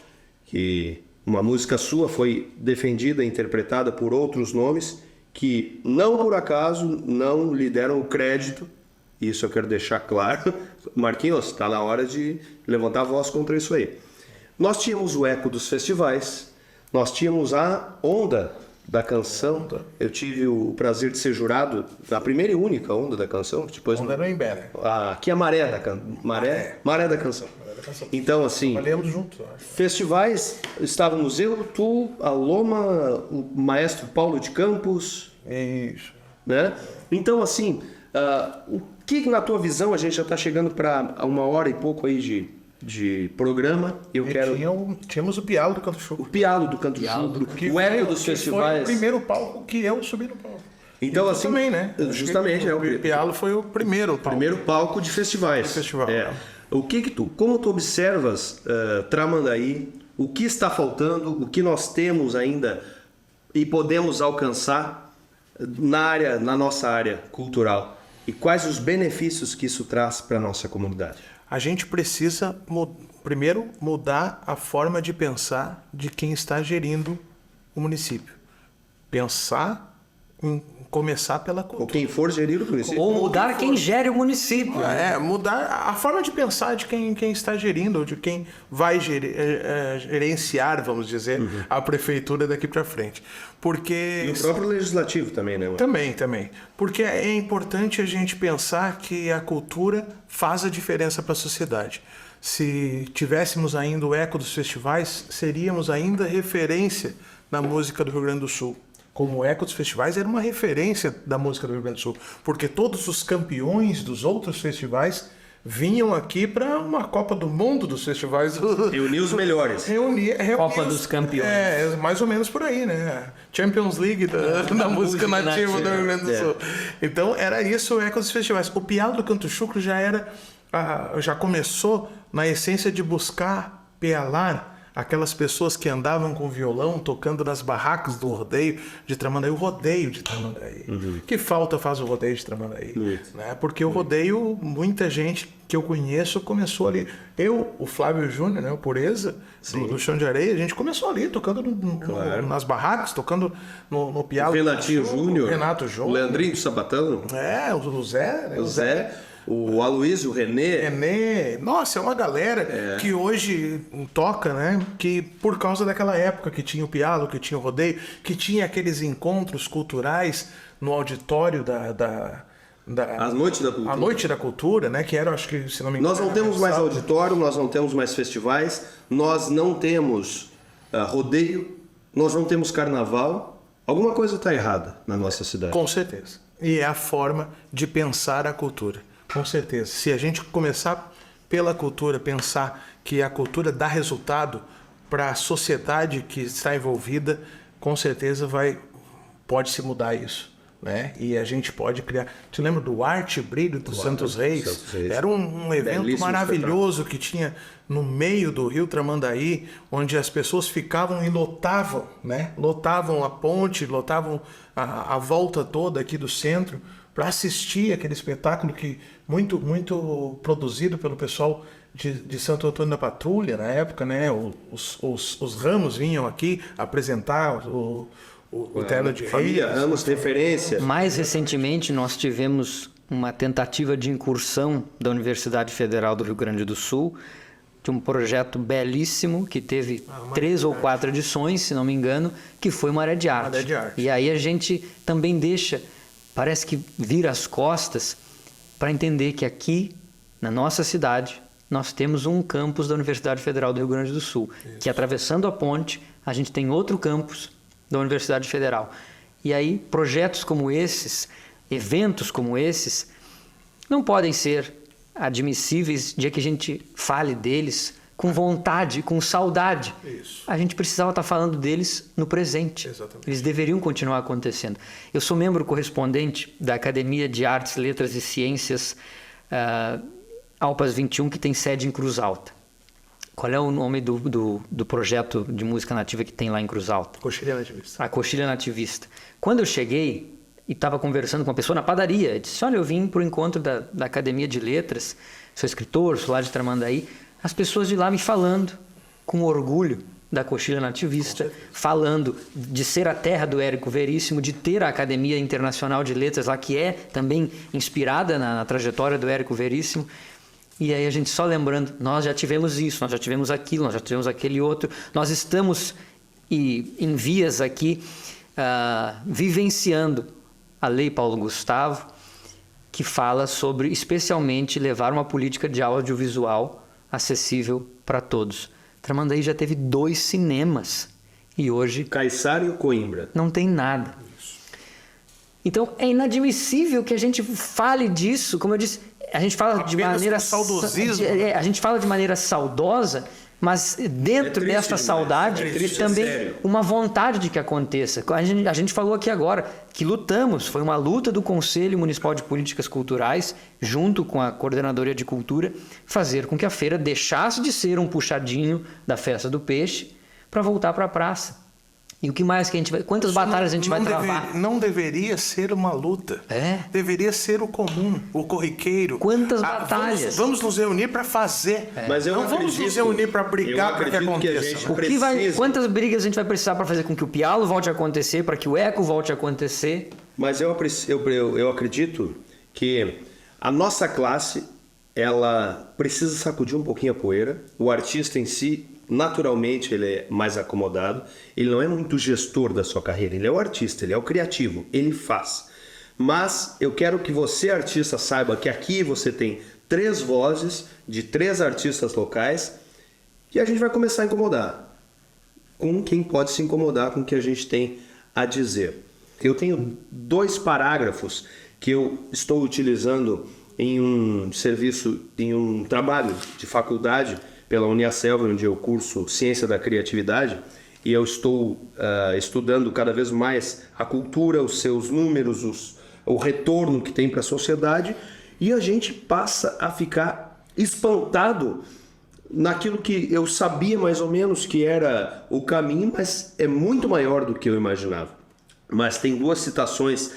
S1: que uma música sua foi defendida e interpretada por outros nomes que, não por acaso, não lhe deram o crédito. Isso eu quero deixar claro. Marquinhos, está na hora de levantar a voz contra isso aí. Nós tínhamos o eco dos festivais, nós tínhamos a onda da canção. Eu tive o prazer de ser jurado na primeira e única onda da canção. Depois
S3: Onda no Embé, né?
S1: Aqui é a Maré da Canção. Maré da Canção. Então, assim,
S3: trabalhamos juntos,
S1: festivais, estávamos eu, tu, a Loma, o maestro Paulo de Campos.
S3: Isso.
S1: Né? Então, assim, o que na tua visão, a gente já está chegando para 1h e pouco aí de programa.
S3: Tínhamos o Pialo do Canto Chucro.
S1: O Pialo do Canto Chucro, o eco dos festivais.
S3: Foi o primeiro palco que eu subi no palco.
S1: Então, assim,
S3: também, né?
S1: Justamente,
S3: o Pialo foi o primeiro palco.
S1: Primeiro palco de festivais. Como tu observas Tramandaí, o que está faltando, o que nós temos ainda e podemos alcançar na nossa área cultural? E quais os benefícios que isso traz para a nossa comunidade?
S3: A gente precisa, primeiro, mudar a forma de pensar de quem está gerindo o município. Pensar em começar pela cultura.
S1: Ou quem for gerir o município.
S2: Ou mudar quem gere o município.
S3: Mudar a forma de pensar de quem está gerindo, ou de quem vai gerenciar, vamos dizer, a prefeitura daqui para frente. Porque...
S1: E o próprio legislativo também, né?
S3: Também. Porque é importante a gente pensar que a cultura faz a diferença para a sociedade. Se tivéssemos ainda o eco dos festivais, seríamos ainda referência na música do Rio Grande do Sul. Como o eco dos festivais era uma referência da música do Rio Grande do Sul, porque todos os campeões dos outros festivais vinham aqui para uma Copa do Mundo dos festivais.
S1: Reunir os melhores.
S2: Copa dos Campeões.
S3: Mais ou menos por aí, né? Champions League da música nativa do Rio Grande do Sul. Então era isso o eco dos festivais. O Pialo do Canto Chucro já começou na essência de buscar pialar aquelas pessoas que andavam com violão tocando nas barracas do rodeio de Tramandaí, o rodeio de Tramandaí. Que falta faz o rodeio de Tramandaí? Né? Porque o rodeio, muita gente que eu conheço começou ali. O Flávio Júnior, né, o Pureza, do Chão de Areia, a gente começou ali, tocando nas barracas, tocando no pialo.
S1: Renatinho Júnior.
S3: Renato Júnior.
S1: O Leandrinho do Sabatão.
S3: O Zé. Né?
S1: O Zé. O Aloysio, o René.
S3: Nossa, é uma galera que hoje toca, né? Que por causa daquela época que tinha o pialo, que tinha o rodeio, que tinha aqueles encontros culturais no auditório
S1: A Noite da Cultura.
S3: A Noite da Cultura, né? Que era, acho que, se não me engano...
S1: Nós não temos mais auditório, nós não temos mais festivais, nós não temos rodeio, nós não temos carnaval. Alguma coisa está errada na nossa cidade.
S3: Com certeza. E é a forma de pensar a cultura. Com certeza. Se a gente começar pela cultura, pensar que a cultura dá resultado para a sociedade que está envolvida, com certeza pode se mudar isso. Né? E a gente pode criar... Te lembra do Arte e Brilho dos Santos Reis? Era um evento belíssimo, maravilhoso que tinha no meio do Rio Tramandaí, onde as pessoas ficavam e lotavam, né? Lotavam a ponte, lotavam a volta toda aqui do centro para assistir aquele espetáculo que muito produzido pelo pessoal de Santo Antônio da Patrulha na época, né? Os Ramos vinham aqui apresentar o Tela de Reis.
S1: Família Ramos, referência.
S2: Mais recentemente, nós tivemos uma tentativa de incursão da Universidade Federal do Rio Grande do Sul, de um projeto belíssimo que teve 3 ou 4 edições, se não me engano, que foi Maré de Arte.
S3: Maré de Arte.
S2: E aí a gente também parece que vira as costas para entender que aqui, na nossa cidade, nós temos um campus da Universidade Federal do Rio Grande do Sul, que atravessando a ponte, a gente tem outro campus da Universidade Federal. E aí, projetos como esses, eventos como esses, não podem ser admissíveis de que a gente fale deles com vontade, com saudade.
S3: Isso.
S2: A gente precisava estar falando deles no presente.
S3: Exatamente.
S2: Eles deveriam continuar acontecendo. Eu sou membro correspondente da Academia de Artes, Letras e Ciências Alpas 21, que tem sede em Cruz Alta. Qual é o nome do projeto de música nativa que tem lá em Cruz Alta?
S3: Coxilha Nativista.
S2: A Coxilha Nativista. Quando eu cheguei e estava conversando com uma pessoa na padaria, eu disse, olha, eu vim para o encontro da Academia de Letras, sou escritor, sou lá de Tramandaí. As pessoas de lá me falando com orgulho da Coxilha Nativista, falando de ser a terra do Érico Veríssimo, de ter a Academia Internacional de Letras lá, que é também inspirada na trajetória do Érico Veríssimo. E aí a gente só lembrando, nós já tivemos isso, nós já tivemos aquilo, nós já tivemos aquele outro, nós estamos em vias aqui vivenciando a Lei Paulo Gustavo, que fala sobre especialmente levar uma política de audiovisual acessível para todos. Tramandaí já teve 2 cinemas e hoje
S1: Caiçara e o Coimbra.
S2: Não tem nada. Então é inadmissível que a gente fale disso, como eu disse, a gente fala de maneira
S3: saudosismo.
S2: A gente fala de maneira saudosa, mas dentro dessa saudade também uma vontade de que aconteça. A gente falou aqui agora que lutamos, foi uma luta do Conselho Municipal de Políticas Culturais, junto com a Coordenadoria de Cultura, fazer com que a feira deixasse de ser um puxadinho da Festa do Peixe para voltar para a praça. E o que mais que a gente vai... Quantas batalhas a gente vai travar?
S3: Não deveria ser uma luta. Deveria ser o comum, o corriqueiro.
S2: Quantas batalhas?
S3: Vamos nos reunir para fazer.
S1: Mas eu
S3: não vamos nos reunir para brigar para que aconteça.
S2: Quantas brigas a gente vai precisar para fazer com que o Pialo volte a acontecer, para que o Eco volte a acontecer?
S1: Mas eu acredito que a nossa classe, ela precisa sacudir um pouquinho a poeira. O artista em si, naturalmente, ele é mais acomodado. Ele não é muito gestor da sua carreira. Ele é o artista, ele é o criativo. Ele faz. Mas eu quero que você, artista, saiba que aqui você tem 3 vozes de 3 artistas locais e a gente vai começar a incomodar com quem pode se incomodar com o que a gente tem a dizer. Eu tenho 2 parágrafos que eu estou utilizando em um serviço, em um trabalho de faculdade pela Uniaselv, onde eu curso Ciência da Criatividade, e eu estou estudando cada vez mais a cultura, os seus números, o retorno que tem para a sociedade, e a gente passa a ficar espantado naquilo que eu sabia mais ou menos que era o caminho, mas é muito maior do que eu imaginava. Mas tem 2 citações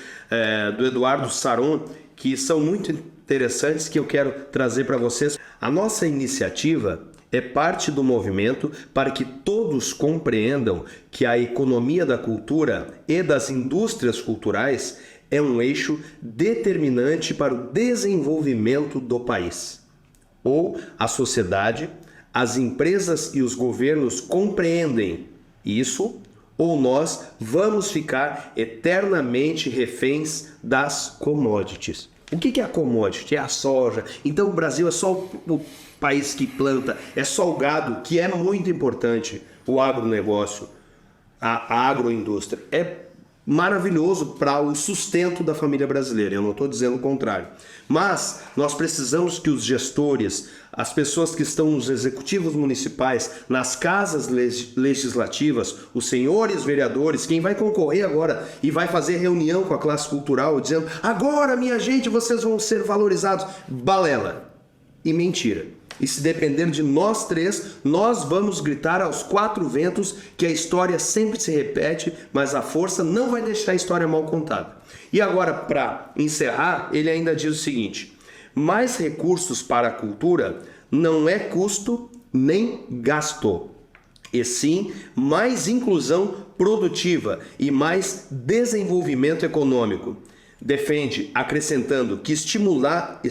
S1: do Eduardo Saron que são muito interessantes que eu quero trazer para vocês. A nossa iniciativa é parte do movimento para que todos compreendam que a economia da cultura e das indústrias culturais é um eixo determinante para o desenvolvimento do país. Ou a sociedade, as empresas e os governos compreendem isso, ou nós vamos ficar eternamente reféns das commodities. O que é a commodity? É a soja. Então o Brasil é só o país que planta, é só o gado, que é muito importante, o agronegócio, a agroindústria. É maravilhoso para o sustento da família brasileira, eu não estou dizendo o contrário. Mas nós precisamos que os gestores, as pessoas que estão nos executivos municipais, nas casas legislativas, os senhores vereadores, quem vai concorrer agora e vai fazer reunião com a classe cultural dizendo: agora, minha gente, vocês vão ser valorizados. Balela e mentira. E se depender de nós 3, nós vamos gritar aos 4 ventos que a história sempre se repete, mas a força não vai deixar a história mal contada. E agora, para encerrar, ele ainda diz o seguinte: mais recursos para a cultura não é custo nem gasto, e sim mais inclusão produtiva e mais desenvolvimento econômico. Defende, acrescentando que estimular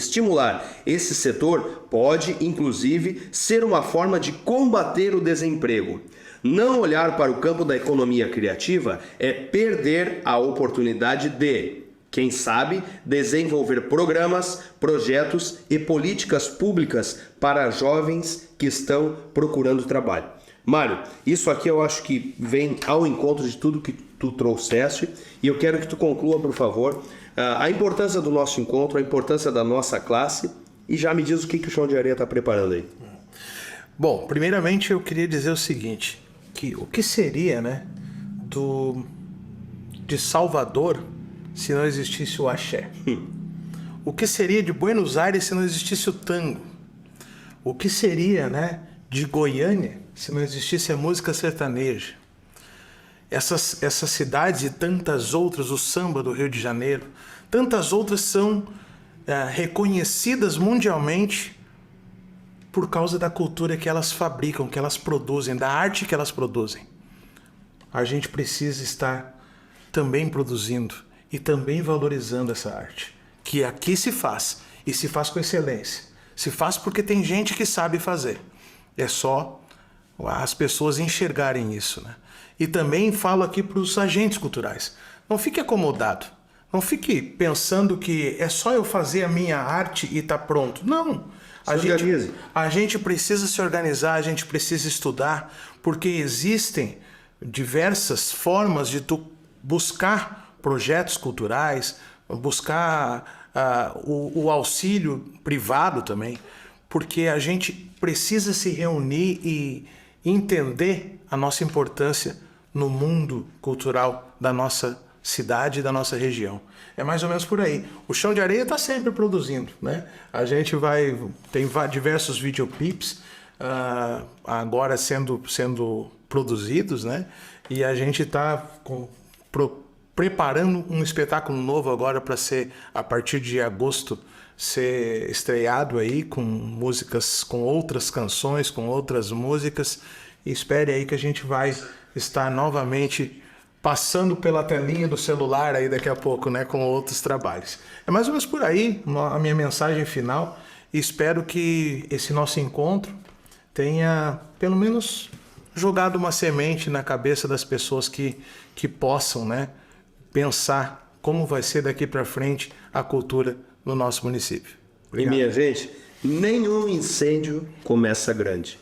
S1: esse setor pode, inclusive, ser uma forma de combater o desemprego. Não olhar para o campo da economia criativa é perder a oportunidade de, quem sabe, desenvolver programas, projetos e políticas públicas para jovens que estão procurando trabalho. Mário, isso aqui eu acho que vem ao encontro de tudo que tu trouxeste e eu quero que tu conclua, por favor, a importância do nosso encontro, a importância da nossa classe e já me diz o que o Chão de Areia está preparando aí.
S3: Bom, primeiramente eu queria dizer o seguinte, que o que seria, né, de Salvador se não existisse o axé? O que seria de Buenos Aires se não existisse o tango? O que seria, né, de Goiânia se não existisse a música sertaneja? Essas cidades e tantas outras, o samba do Rio de Janeiro, tantas outras são reconhecidas mundialmente por causa da cultura que elas fabricam, que elas produzem, da arte que elas produzem. A gente precisa estar também produzindo e também valorizando essa arte, que aqui se faz, e se faz com excelência. Se faz porque tem gente que sabe fazer. É só as pessoas enxergarem isso, né? E também falo aqui para os agentes culturais. Não fique acomodado. Não fique pensando que é só eu fazer a minha arte e tá pronto. Não. A gente precisa se organizar, a gente precisa estudar, porque existem diversas formas de tu buscar projetos culturais, buscar o auxílio privado também, porque a gente precisa se reunir e entender a nossa importância no mundo cultural da nossa cidade e da nossa região. É mais ou menos por aí. O Chão de Areia está sempre produzindo, né? A gente tem diversos videoclips, agora sendo produzidos, né? E a gente está preparando um espetáculo novo agora para ser, a partir de agosto, ser estreado aí com músicas, com outras canções, com outras músicas. E espere aí que a gente vai estar novamente passando pela telinha do celular aí daqui a pouco, né, com outros trabalhos. É mais ou menos por aí a minha mensagem final. E espero que esse nosso encontro tenha, pelo menos, jogado uma semente na cabeça das pessoas que possam, né, pensar como vai ser daqui para frente a cultura no nosso município. Obrigado.
S1: E minha gente, nenhum incêndio começa grande.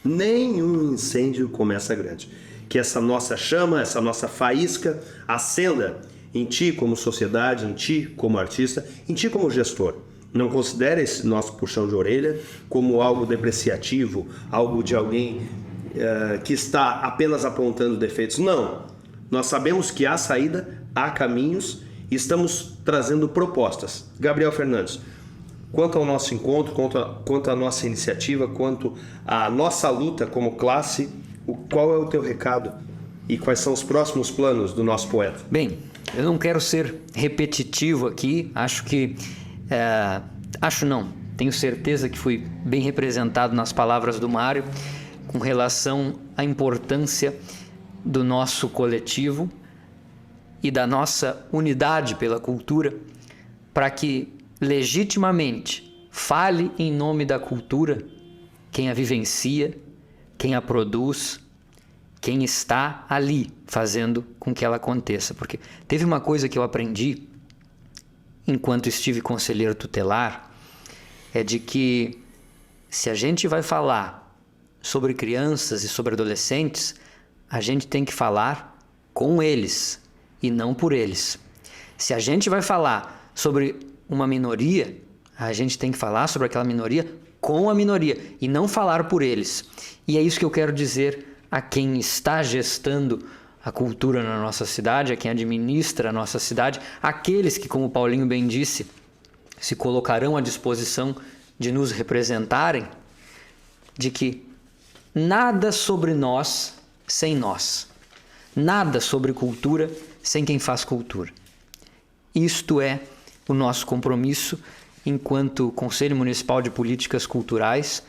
S1: Nenhum incêndio começa grande. Que essa nossa chama, essa nossa faísca acenda em ti como sociedade, em ti como artista, em ti como gestor. Não considere esse nosso puxão de orelha como algo depreciativo, algo de alguém que está apenas apontando defeitos. Não. Nós sabemos que há saída, há caminhos e estamos trazendo propostas. Gabriel Fernandes, quanto ao nosso encontro, quanto à nossa iniciativa, quanto à nossa luta como classe, qual é o teu recado e quais são os próximos planos do nosso poeta?
S2: Bem, eu não quero ser repetitivo aqui, tenho certeza que fui bem representado nas palavras do Mário com relação à importância do nosso coletivo e da nossa unidade pela cultura, para que legitimamente fale em nome da cultura quem a vivencia, quem a produz, quem está ali fazendo com que ela aconteça. Porque teve uma coisa que eu aprendi enquanto estive conselheiro tutelar, é de que se a gente vai falar sobre crianças e sobre adolescentes, a gente tem que falar com eles e não por eles. Se a gente vai falar sobre uma minoria, a gente tem que falar sobre aquela minoria com a minoria e não falar por eles. E é isso que eu quero dizer a quem está gestando a cultura na nossa cidade, a quem administra a nossa cidade, aqueles que, como o Paulinho bem disse, se colocarão à disposição de nos representarem, de que nada sobre nós sem nós, nada sobre cultura sem quem faz cultura. Isto é o nosso compromisso enquanto Conselho Municipal de Políticas Culturais,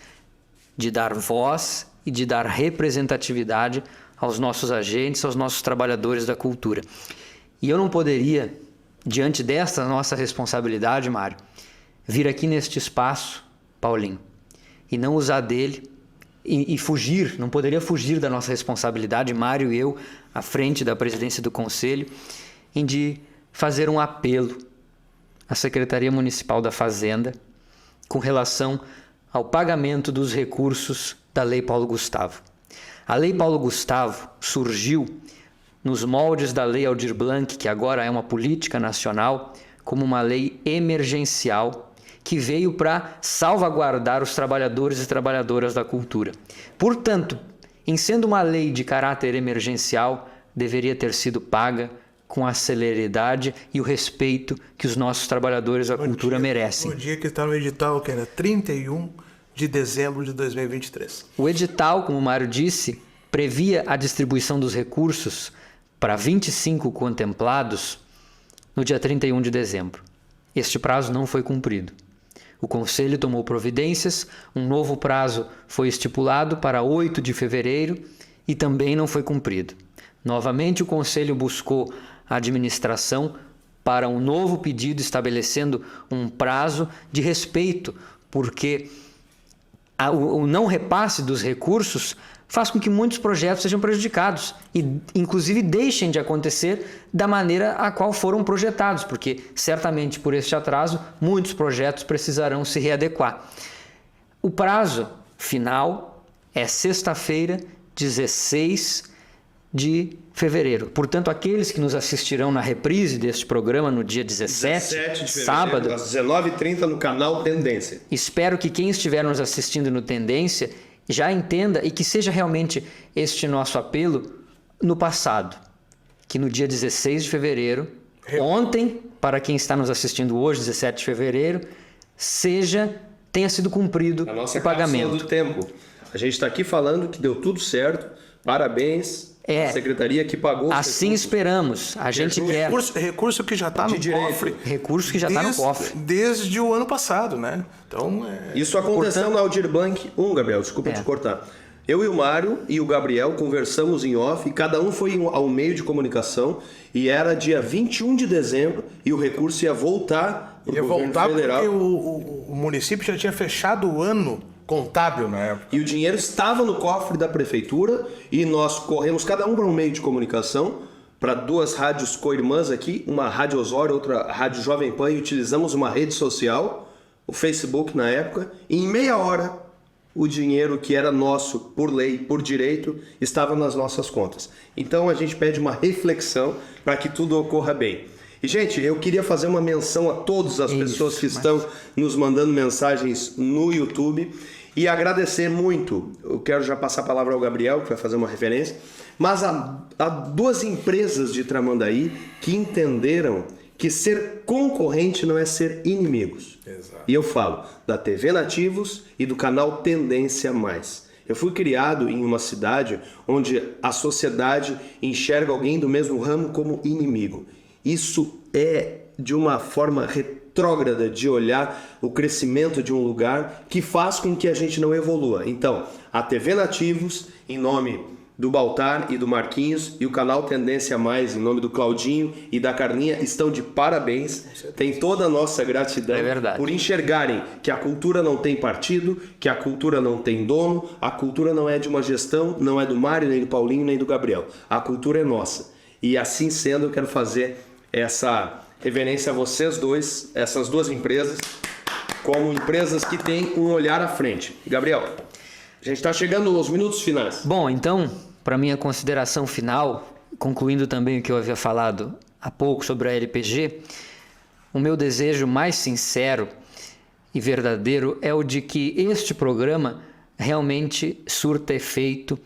S2: de dar voz e de dar representatividade aos nossos agentes, aos nossos trabalhadores da cultura. E eu não poderia, diante desta nossa responsabilidade, Mário, vir aqui neste espaço, Paulinho, e não usar dele e fugir, não poderia fugir da nossa responsabilidade, Mário e eu, à frente da presidência do Conselho, em de fazer um apelo à Secretaria Municipal da Fazenda com relação ao pagamento dos recursos da Lei Paulo Gustavo. A Lei Paulo Gustavo surgiu nos moldes da Lei Aldir Blanc, que agora é uma política nacional, como uma lei emergencial que veio para salvaguardar os trabalhadores e trabalhadoras da cultura. Portanto, em sendo uma lei de caráter emergencial, deveria ter sido paga com a celeridade e o respeito que os nossos trabalhadores da cultura merecem.
S3: No dia que está no edital, que era 31 de dezembro de 2023.
S2: O edital, como o Mário disse, previa a distribuição dos recursos para 25 contemplados no dia 31 de dezembro. Este prazo não foi cumprido. O Conselho tomou providências, um novo prazo foi estipulado para 8 de fevereiro e também não foi cumprido. Novamente, o Conselho buscou a administração para um novo pedido estabelecendo um prazo de respeito, porque o não repasse dos recursos faz com que muitos projetos sejam prejudicados e, inclusive, deixem de acontecer da maneira a qual foram projetados, porque, certamente, por este atraso, muitos projetos precisarão se readequar. O prazo final é sexta-feira, 16 de fevereiro. Portanto, aqueles que nos assistirão na reprise deste programa no dia 17
S1: de fevereiro,
S2: sábado,
S1: às 19h30 no canal Tendência.
S2: Espero que quem estiver nos assistindo no Tendência já entenda e que seja realmente este nosso apelo no passado. Que no dia 16 de fevereiro, ontem, para quem está nos assistindo hoje, 17 de fevereiro, tenha sido cumprido
S1: A nossa
S2: o pagamento.
S1: cápsula do tempo. A gente está aqui falando que deu tudo certo. Parabéns. A secretaria que pagou.
S2: Assim esperamos. A gente quer.
S3: Recurso que já está no cofre.
S2: Recurso que já está no cofre.
S3: Desde o ano passado, né? Então,
S1: Isso aconteceu na Aldir Blanc 1, Gabriel. Desculpa te cortar. Eu e o Mário e o Gabriel conversamos em off e cada um foi ao meio de comunicação e era dia 21 de dezembro e o recurso ia voltar para o governo federal.
S3: Porque o município já tinha fechado o ano contábil na época.
S1: E o dinheiro estava no cofre da prefeitura e nós corremos cada um para um meio de comunicação, para 2 rádios co-irmãs aqui, uma Rádio Osório, outra Rádio Jovem Pan, e utilizamos uma rede social, o Facebook na época, e em meia hora o dinheiro que era nosso por lei, por direito, estava nas nossas contas. Então a gente pede uma reflexão para que tudo ocorra bem. E, gente, eu queria fazer uma menção a todas as pessoas que estão nos mandando mensagens no YouTube e agradecer muito. Eu quero já passar a palavra ao Gabriel, que vai fazer uma referência, mas há 2 empresas de Tramandaí que entenderam que ser concorrente não é ser inimigos.
S3: Exato.
S1: E eu falo da TV Nativos e do canal Tendência Mais. Eu fui criado em uma cidade onde a sociedade enxerga alguém do mesmo ramo como inimigo. Isso é de uma forma retrógrada de olhar o crescimento de um lugar que faz com que a gente não evolua. Então, a TV Nativos, em nome do Baltar e do Marquinhos, e o canal Tendência Mais, em nome do Claudinho e da Carlinha, estão de parabéns. Tem toda a nossa gratidão por enxergarem que a cultura não tem partido, que a cultura não tem dono, a cultura não é de uma gestão, não é do Mário, nem do Paulinho, nem do Gabriel. A cultura é nossa. E assim sendo, eu quero fazer essa reverência a vocês dois, essas 2 empresas, como empresas que têm um olhar à frente. Gabriel, a gente está chegando aos minutos finais.
S2: Bom, então, para minha consideração final, concluindo também o que eu havia falado há pouco sobre a LPG, o meu desejo mais sincero e verdadeiro é o de que este programa realmente surta efeito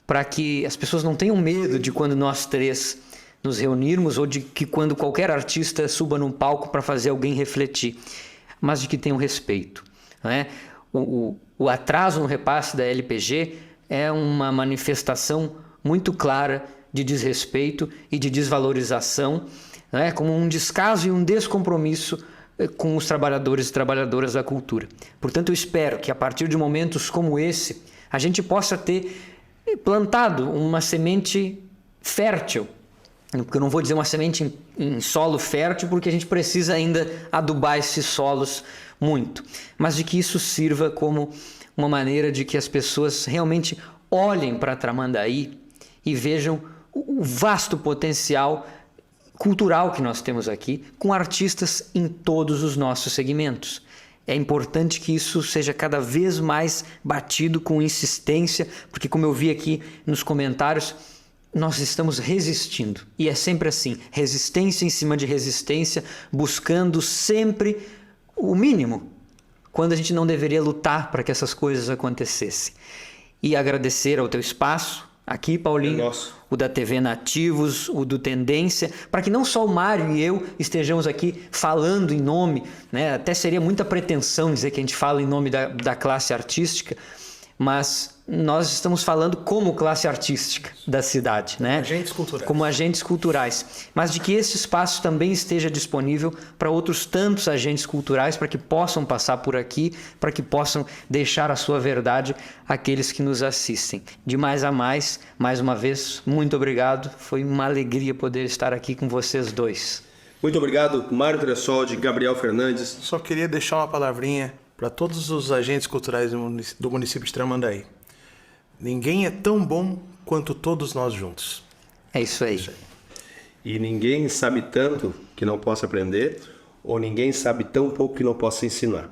S2: para que as pessoas não tenham medo de quando nós 3 nos reunirmos ou de que quando qualquer artista suba num palco para fazer alguém refletir, mas de que tenham respeito, não é? O atraso no repasse da LPG é uma manifestação muito clara de desrespeito e de desvalorização, não é? Como um descaso e um descompromisso com os trabalhadores e trabalhadoras da cultura. Portanto, eu espero que a partir de momentos como esse, a gente possa ter plantado uma semente fértil. Eu não vou dizer uma semente em solo fértil, porque a gente precisa ainda adubar esses solos muito, mas de que isso sirva como uma maneira de que as pessoas realmente olhem para Tramandaí e vejam o vasto potencial cultural que nós temos aqui, com artistas em todos os nossos segmentos. É importante que isso seja cada vez mais batido com insistência, porque, como eu vi aqui nos comentários, nós estamos resistindo. E é sempre assim, resistência em cima de resistência, buscando sempre o mínimo, quando a gente não deveria lutar para que essas coisas acontecessem. E agradecer ao teu espaço, aqui, Paulinho, o da TV Nativos, o do Tendência, para que não só o Mário e eu estejamos aqui falando em nome, né? Até seria muita pretensão dizer que a gente fala em nome da classe artística, mas nós estamos falando como classe artística da cidade, né?
S3: Agentes culturais.
S2: Como agentes culturais. Mas de que esse espaço também esteja disponível para outros tantos agentes culturais, para que possam passar por aqui, para que possam deixar a sua verdade àqueles que nos assistem. De mais a mais uma vez, muito obrigado. Foi uma alegria poder estar aqui com vocês dois.
S1: Muito obrigado, Mário Tressoldi, Gabriel Fernandes.
S3: Só queria deixar uma palavrinha para todos os agentes culturais do município de Tramandaí. Ninguém é tão bom quanto todos nós juntos.
S2: É isso aí.
S1: E ninguém sabe tanto que não possa aprender, ou ninguém sabe tão pouco que não possa ensinar.